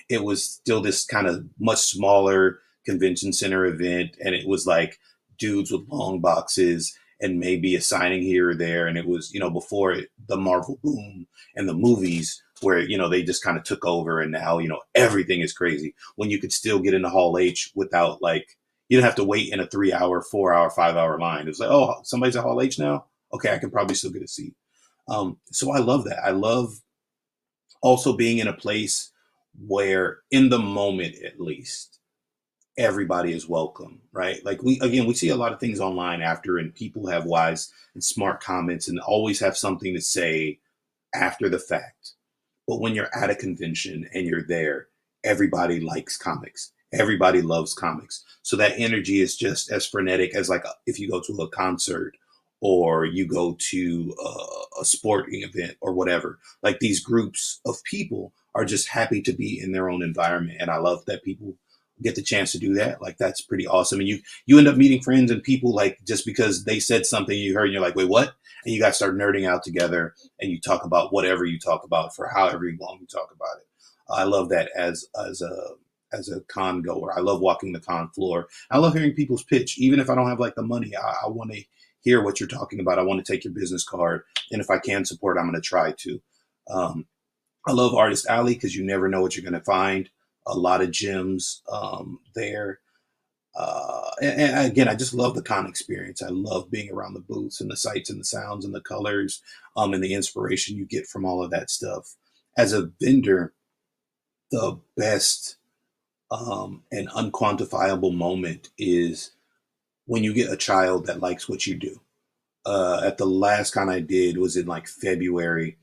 it was still this kind of much smaller convention center event. And it was like dudes with long boxes and maybe a signing here or there. And it was, before the Marvel boom and the movies where, they just kind of took over. And now, everything is crazy when you could still get into Hall H without you didn't have to wait in a 3-hour, 4-hour, 5-hour line. It was like, oh, somebody's at Hall H now. Okay. I can probably still get a seat. So I love that. I love also being in a place where in the moment, at least, everybody is welcome, right? We see a lot of things online after, and people have wise and smart comments and always have something to say after the fact. But when you're at a convention and you're there, everybody likes comics. Everybody loves comics. So that energy is just as frenetic as like if you go to a concert or you go to a sporting event or whatever. Like these groups of people are just happy to be in their own environment. And I love that people get the chance to do that. Like that's pretty awesome. And you end up meeting friends and people like just because they said something you heard and you're like, wait, what? And you guys start nerding out together and you talk about whatever you talk about for however long you talk about it. I love that as a con goer. I love walking the con floor. I love hearing people's pitch, even if I don't have like the money. I want to hear what you're talking about. I want to take your business card, and if I can support, I'm going to try to. I love Artist Alley because you never know what you're going to find. A lot of gems there. And again, I just love the con experience. I love being around the booths and the sights and the sounds and the colors and the inspiration you get from all of that stuff. As a vendor, the best and unquantifiable moment is when you get a child that likes what you do. At the last con I did was in like February.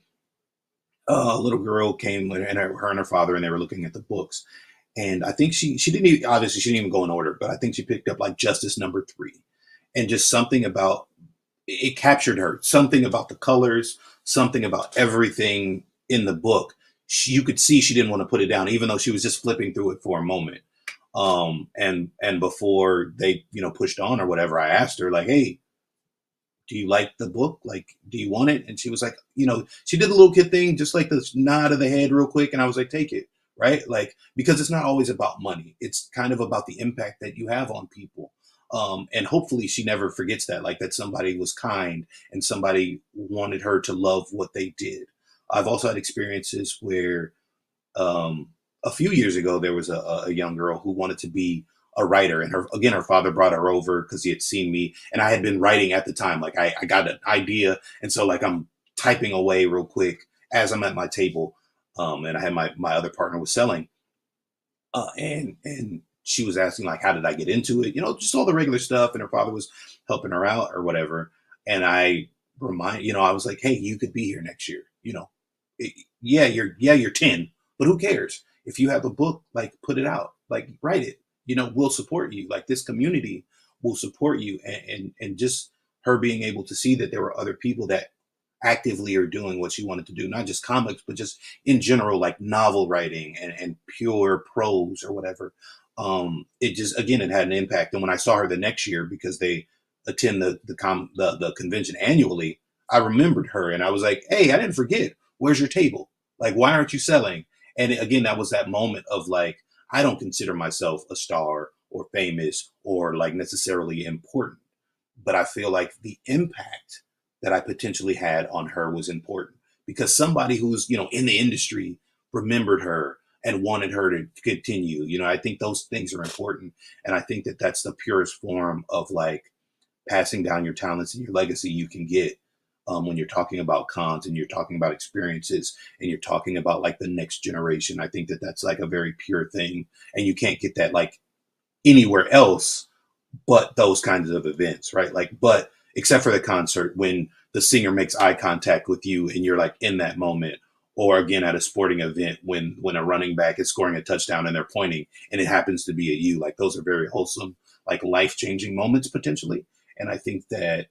A little girl came and her and her father, and they were looking at the books. And I think she didn't even, obviously she didn't even go in order, but I think she picked up like Justice number 3. And just something about it captured her. Something about the colors, something about everything in the book. You could see she didn't want to put it down, even though she was just flipping through it for a moment. And before they, pushed on or whatever, I asked her like, hey, do you like the book? Like, do you want it? And she was like, she did the little kid thing, just like the nod of the head real quick. And I was like, take it. Right. Like, because it's not always about money. It's kind of about the impact that you have on people. And hopefully she never forgets that, like that somebody was kind and somebody wanted her to love what they did. I've also had experiences where a few years ago, there was a young girl who wanted to be a writer. And her father brought her over because he had seen me and I had been writing at the time. Like I got an idea. And so like I'm typing away real quick as I'm at my table. And I had my other partner was selling. And she was asking like, how did I get into it? Just all the regular stuff. And her father was helping her out or whatever. And I I was like, hey, you could be here next year. You're 10, but who cares? If you have a book, like put it out, like write it, we'll support you. Like this community will support you. And just her being able to see that there were other people that actively are doing what she wanted to do, not just comics, but just in general, like novel writing and pure prose or whatever. It just, again, it had an impact. And when I saw her the next year, because they attend the convention annually, I remembered her and I was like, hey, I didn't forget. Where's your table? Like, why aren't you selling? And again, that was that moment of like, I don't consider myself a star or famous or like necessarily important, but I feel like the impact that I potentially had on her was important because somebody who's, in the industry remembered her and wanted her to continue. I think those things are important. And I think that that's the purest form of like passing down your talents and your legacy you can get when you're talking about cons and you're talking about experiences and you're talking about like the next generation. I think that that's like a very pure thing. And you can't get that like anywhere else but those kinds of events, right? Like, but except for the concert when the singer makes eye contact with you and you're like in that moment, or again at a sporting event when a running back is scoring a touchdown and they're pointing and it happens to be at you. Like those are very wholesome, like life-changing moments potentially. And I think that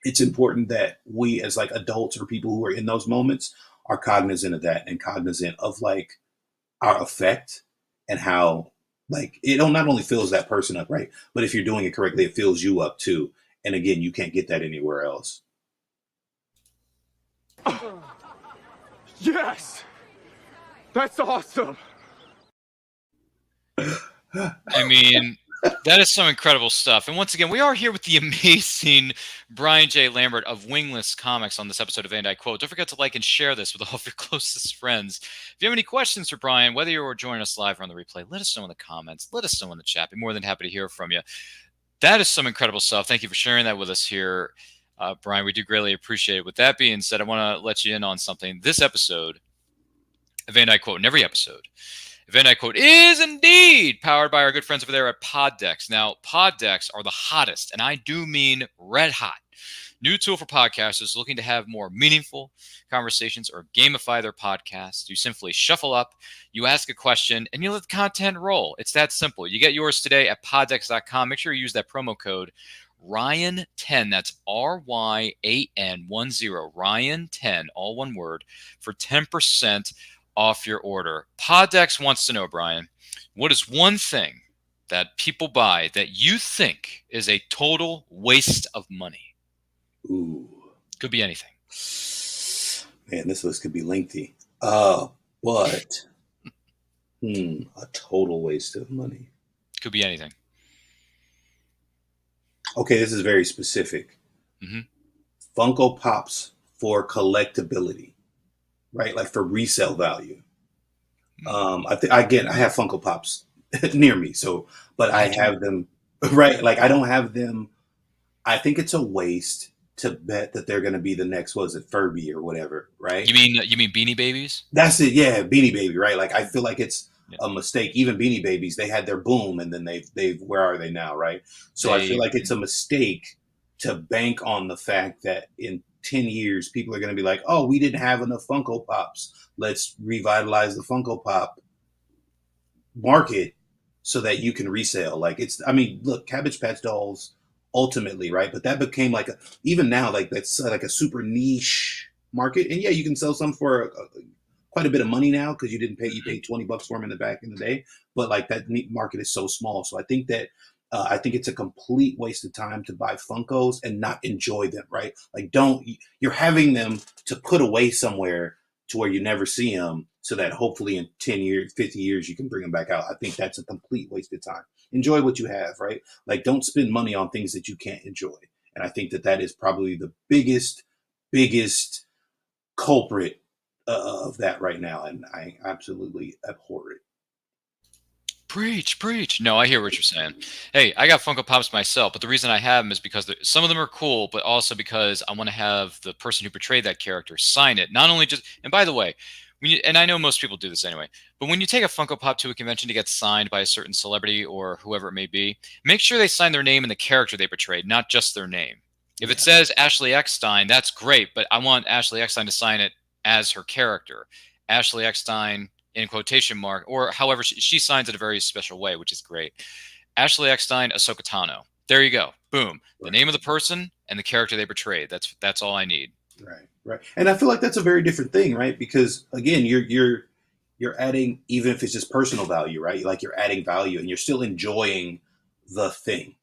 it's important that we as like adults or people who are in those moments are cognizant of that and cognizant of like our effect and how like it not only fills that person up, right? But if you're doing it correctly, it fills you up too. And again, you can't get that anywhere else. Yes! That's awesome! I mean, that is some incredible stuff. And once again, we are here with the amazing Brian J. Lambert of Wingless Comics on this episode of And I Quote. Don't forget to like and share this with all of your closest friends. If you have any questions for Brian, whether you're joining us live or on the replay, let us know in the comments. Let us know in the chat. Be more than happy to hear from you. That is some incredible stuff. Thank you for sharing that with us here, Brian. We do greatly appreciate it. With that being said, I want to let you in on something. This episode of And I Quote, and every episode of And I Quote, is indeed powered by our good friends over there at Poddex. Now, Poddex are the hottest, and I do mean red hot, new tool for podcasters looking to have more meaningful conversations or gamify their podcasts. You simply shuffle up, you ask a question, and you let the content roll. It's that simple. You get yours today at poddex.com. Make sure you use that promo code Ryan10. That's RYAN10. Ryan10, all one word, for 10% off your order. Poddex wants to know, Brian, what is one thing that people buy that you think is a total waste of money? Ooh. Could be anything. Man, this list could be lengthy. But a total waste of money. Could be anything. Okay, this is very specific. Mm-hmm. Funko Pops for collectability, right? Like for resale value. I have Funko Pops near me, but I have them, right? Like I don't have them. I think it's a waste to bet that they're going to be the next, what is it, Furby or whatever, right? You mean Beanie Babies? That's it, yeah, Beanie Baby, right? Like I feel like it's a mistake. Even Beanie Babies, they had their boom, and then they've where are they now, right? So I feel like it's a mistake to bank on the fact that in 10 years people are going to be like, oh, we didn't have enough Funko Pops. Let's revitalize the Funko Pop market so that you can resell. Like look, Cabbage Patch Dolls ultimately, right? But that became like even now, like that's like a super niche market. And yeah, you can sell some for quite a bit of money now because you paid $20 for them in the day. But like that market is so small. So I think that I think it's a complete waste of time to buy Funkos and not enjoy them, right? Like you're having them to put away somewhere to where you never see them so that hopefully in 10 years, 50 years, you can bring them back out. I think that's a complete waste of time. Enjoy what you have, right? Like don't spend money on things that you can't enjoy. And I think that is probably the biggest culprit of that right now. And I absolutely abhor it. Preach. No, I hear what you're saying. Hey, I got Funko Pops myself, but the reason I have them is because some of them are cool, but also because I want to have the person who portrayed that character sign it. Not only just, and by the way, and I know most people do this anyway, but when you take a Funko Pop to a convention to get signed by a certain celebrity or whoever it may be, make sure they sign their name and the character they portrayed, not just their name. If it says Ashley Eckstein, that's great, but I want Ashley Eckstein to sign it as her character. Ashley Eckstein in quotation mark, or however she signs it a very special way, which is great. Ashley Eckstein, Ahsoka Tano. There you go. Boom. Right. The name of the person and the character they portrayed. That's all I need. Right. And I feel like that's a very different thing, right? Because again, you're adding, even if it's just personal value, right? Like you're adding value and you're still enjoying the thing.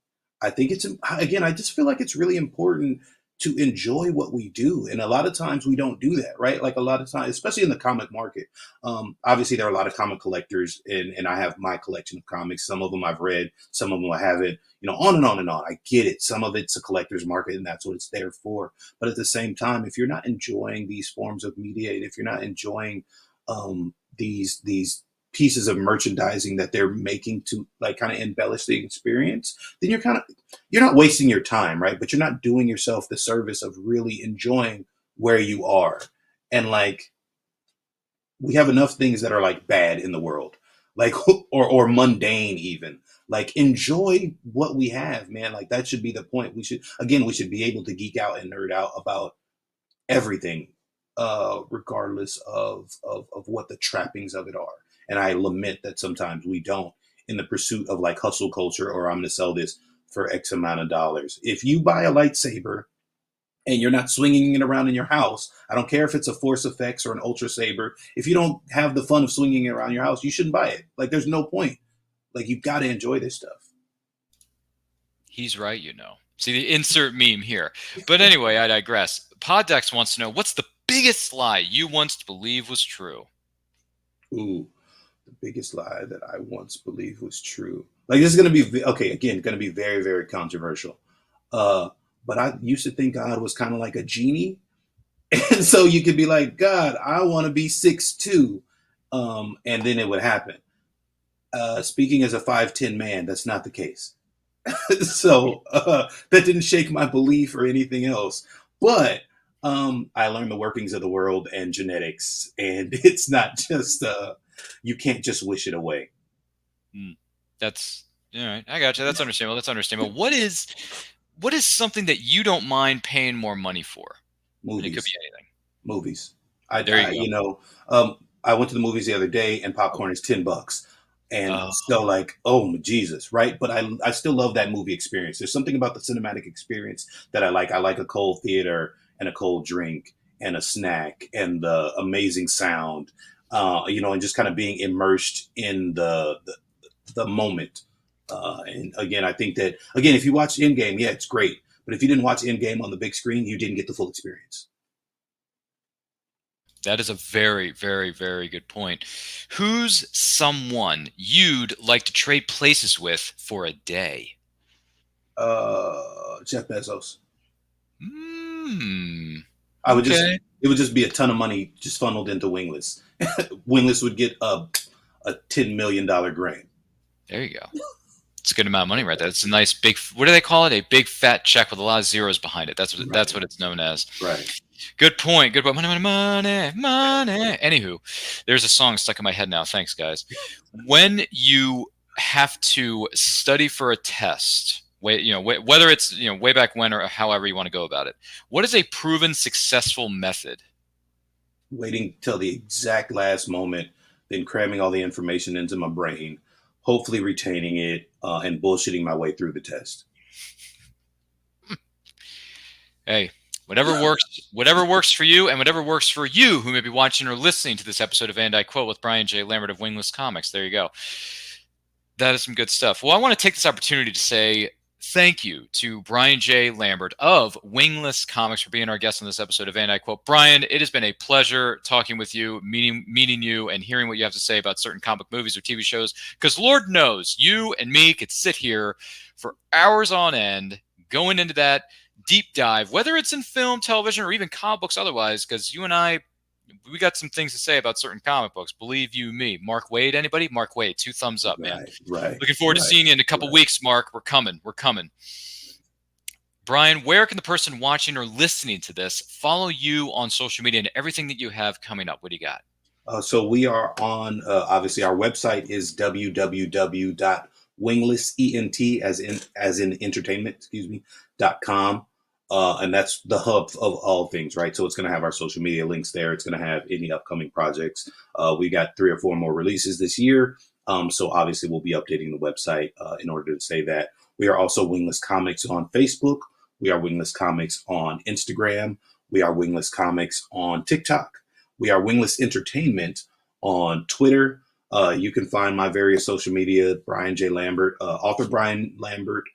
I think I just feel like it's really important to enjoy what we do. And a lot of times we don't do that, right? Like a lot of times, especially in the comic market. Obviously there are a lot of comic collectors and I have my collection of comics. Some of them I've read, some of them I haven't, on and on and on. I get it. Some of it's a collector's market and that's what it's there for. But at the same time, if you're not enjoying these forms of media and if you're not enjoying these pieces of merchandising that they're making to like kind of embellish the experience, then you're not wasting your time, right? But you're not doing yourself the service of really enjoying where you are. And like, we have enough things that are like bad in the world, like, or mundane even. Like enjoy what we have, man. Like that should be the point. We should be able to geek out and nerd out about everything, regardless of what the trappings of it are. And I lament that sometimes we don't, in the pursuit of like hustle culture, or I'm going to sell this for X amount of dollars. If you buy a lightsaber and you're not swinging it around in your house, I don't care if it's a Force Effects or an Ultra Saber. If you don't have the fun of swinging it around your house, you shouldn't buy it. Like there's no point. Like you've got to enjoy this stuff. He's right, See the insert meme here. But anyway, I digress. Poddex wants to know, what's the biggest lie you once believed was true? Ooh. The biggest lie that I once believed was true. Like this is going to be, okay, again, going to be very, very controversial. But I used to think God was kind of like a genie. And so you could be like, God, I want to be 6'2". And then it would happen. Speaking as a 5'10" man, that's not the case. So that didn't shake my belief or anything else. But I learned the workings of the world and genetics. And it's not just... you can't just wish it away. That's all right. I got you. That's understandable. what is something that you don't mind paying more money for? And it could Movies. be anything. Movies. There you go. You know, I went to the movies the other day, and popcorn is $10. And Oh. so, like, oh Jesus, right? But I still love that movie experience. There's something about the cinematic experience that I like. I like a cold theater and a cold drink and a snack and the amazing sound, you know, and just kind of being immersed in the moment. And again, I think that, again, if you watch Endgame, yeah, it's great. But if you didn't watch Endgame on the big screen, you didn't get the full experience. That is a very, very, very good point. Who's someone you'd like to trade places with for a day? Jeff Bezos. Okay. It would just be a ton of money just funneled into Wingless. Wingless would get a $10 million grant. There you go. It's a good amount of money right there. It's a nice big, what do they call it? A big fat check with a lot of zeros behind it. That's what it's known as. Right. Good point. Good point. Money, money, money, money. Anywho, there's a song stuck in my head now. Thanks, guys. When you have to study for a test, whether it's way back when or however you want to go about it, what is a proven successful method? Waiting till the exact last moment, then cramming all the information into my brain, hopefully retaining it, and bullshitting my way through the test. Hey. Whatever works for you, and whatever works for you who may be watching or listening to this episode of And I Quote with Brian J. Lambert of Wingless Comics. There you go. That is some good stuff. Well, I want to take this opportunity to say thank you to Brian J. Lambert of Wingless Comics for being our guest on this episode of And I Quote. Brian, it has been a pleasure talking with you, meeting you, and hearing what you have to say about certain comic movies or TV shows, because Lord knows you and me could sit here for hours on end going into that deep dive, whether it's in film, television, or even comic books otherwise, because you and I, we got some things to say about certain comic books. Believe you me. Mark Waid, anybody? Mark Waid, 2 thumbs up, man. Right. Looking forward to seeing you in a couple weeks, Mark. We're coming. Brian, where can the person watching or listening to this follow you on social media and everything that you have coming up? What do you got? So we are on, obviously, our website is www.wingless, as in entertainment, .com. And that's the hub of all things, right? So it's going to have our social media links there. It's going to have any upcoming projects. We got 3 or 4 more releases this year. So obviously we'll be updating the website in order to say that. We are also Wingless Comics on Facebook. We are Wingless Comics on Instagram. We are Wingless Comics on TikTok. We are Wingless Entertainment on Twitter. You can find my various social media, Brian J. Lambert, author Brian Lambert,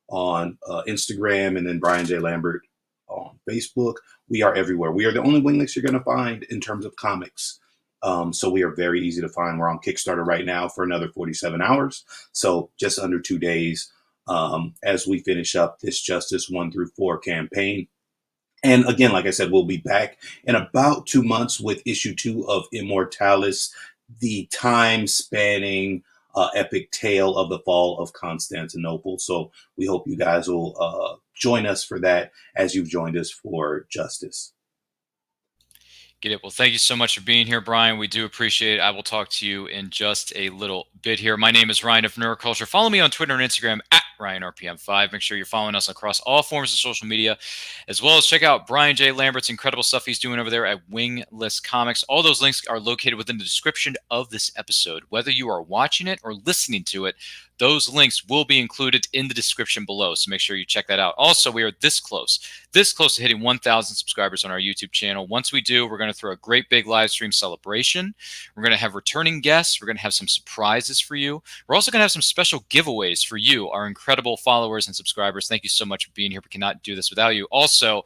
on Instagram, and then Brian J. Lambert on Facebook. We are everywhere. We are the only Wingless you're going to find in terms of comics. So we are very easy to find. We're on Kickstarter right now for another 47 hours. So just under 2 days as we finish up this Justice 1 through 4 campaign. And again, like I said, we'll be back in about 2 months with issue 2 of Immortalis, the time-spanning epic tale of the fall of Constantinople. So we hope you guys will join us for that, as you've joined us for Justice. Get it. Well, thank you so much for being here, Brian. We do appreciate it. I will talk to you in just a little bit here. My name is Ryan of Neuroculture. Follow me on Twitter and Instagram at RyanRPM5. Make sure you're following us across all forms of social media, as well as check out Brian J. Lambert's incredible stuff he's doing over there at Wingless Comics. All those links are located within the description of this episode. Whether you are watching it or listening to it, those links will be included in the description below, so make sure you check that out. Also, we are this close to hitting 1,000 subscribers on our YouTube channel. Once we do, we're going to throw a great big live stream celebration. We're going to have returning guests. We're going to have some surprises for you. We're also going to have some special giveaways for you, our incredible followers and subscribers. Thank you so much for being here. We cannot do this without you. Also,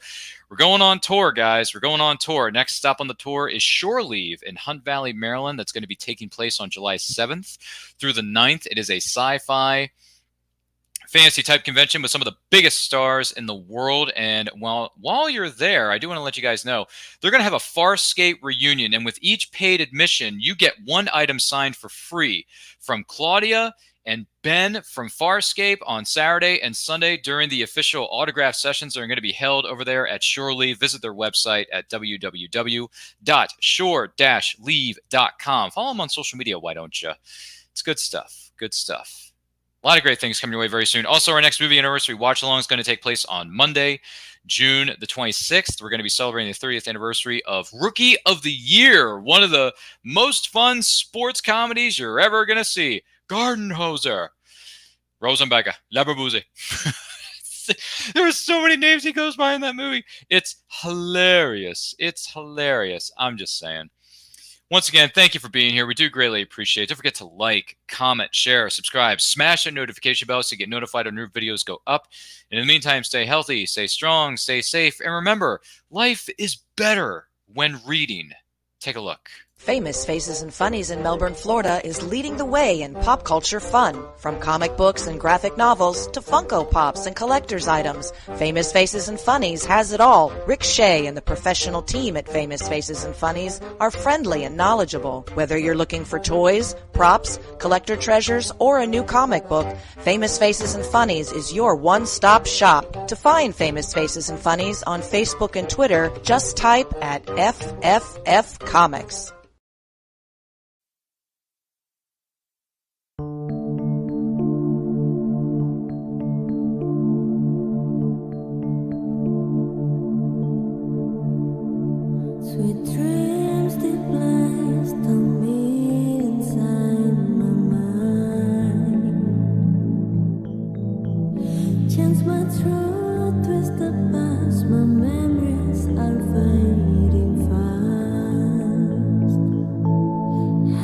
we're going on tour, guys. We're going on tour. Next stop on the tour is Shore Leave in Hunt Valley, Maryland. That's going to be taking place on July 7th through the 9th. It is a sci-fi fantasy type convention with some of the biggest stars in the world. And while you're there, I do want to let you guys know they're going to have a Farscape reunion. And with each paid admission, you get 1 item signed for free from Claudia and Ben from Farscape on Saturday and Sunday during the official autograph sessions that are going to be held over there at Shore Leave. Visit their website at www.shore-leave.com. Follow them on social media, why don't you? It's good stuff. Good stuff. A lot of great things coming your way very soon. Also, our next movie anniversary watch-along is going to take place on Monday, June the 26th. We're going to be celebrating the 30th anniversary of Rookie of the Year, one of the most fun sports comedies you're ever going to see. Gardenhauser, Rosenberger, Laberbuse. There are so many names he goes by in that movie. It's hilarious. It's hilarious. I'm just saying. Once again, thank you for being here. We do greatly appreciate it. Don't forget to like, comment, share, subscribe, smash that notification bell so you get notified when new videos go up. And in the meantime, stay healthy, stay strong, stay safe, and remember, life is better when reading. Take a look. Famous Faces and Funnies in Melbourne, Florida is leading the way in pop culture fun. From comic books and graphic novels to Funko Pops and collector's items, Famous Faces and Funnies has it all. Rick Shea and the professional team at Famous Faces and Funnies are friendly and knowledgeable. Whether you're looking for toys, props, collector treasures, or a new comic book, Famous Faces and Funnies is your one-stop shop. To find Famous Faces and Funnies on Facebook and Twitter, just type at FFF Comics. Sweet dreams they placed on me inside my mind. Chance my truth twist the past, my memories are fading fast.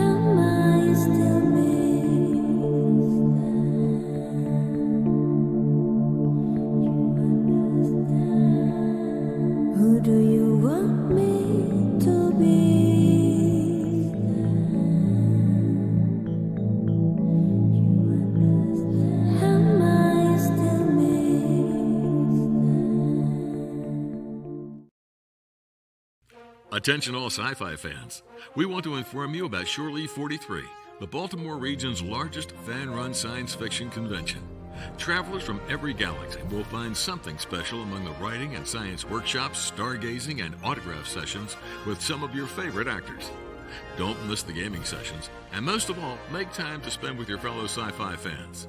Am I still missed? Who do you want me to be? Am I still missed? Attention all sci-fi fans. We want to inform you about Shore Leave 43, the Baltimore region's largest fan-run science fiction convention. Travelers from every galaxy will find something special among the writing and science workshops, stargazing, and autograph sessions with some of your favorite actors. Don't miss the gaming sessions, and most of all, make time to spend with your fellow sci-fi fans.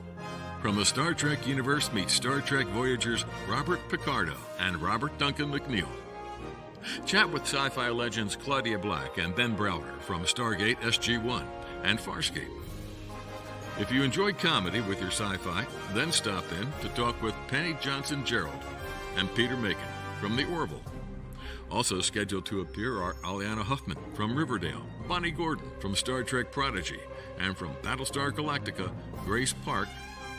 From the Star Trek universe, meet Star Trek Voyagers Robert Picardo and Robert Duncan McNeil. Chat with sci-fi legends Claudia Black and Ben Browder from Stargate SG-1 and Farscape. If you enjoyed comedy with your sci-fi, then stop in to talk with Penny Johnson-Gerald and Peter Macon from The Orville. Also scheduled to appear are Aliana Huffman from Riverdale, Bonnie Gordon from Star Trek Prodigy, and from Battlestar Galactica, Grace Park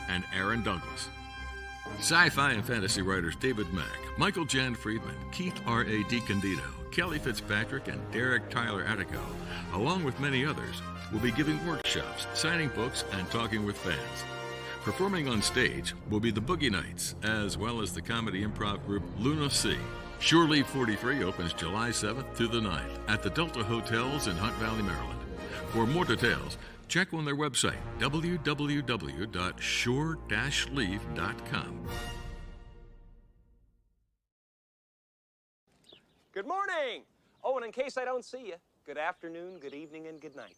and Aaron Douglas. Sci-fi and fantasy writers David Mack, Michael Jan Friedman, Keith R.A. DiCandido, Kelly Fitzpatrick, and Derek Tyler Attico, along with many others, will be giving workshops, signing books, and talking with fans. Performing on stage will be the Boogie Nights, as well as the comedy improv group Luna Sea. Shore Leave 43 opens July 7th to the 9th at the Delta Hotels in Hunt Valley, Maryland. For more details, check on their website, www.shore-leave.com. Good morning. Oh, and in case I don't see you, good afternoon, good evening, and good night.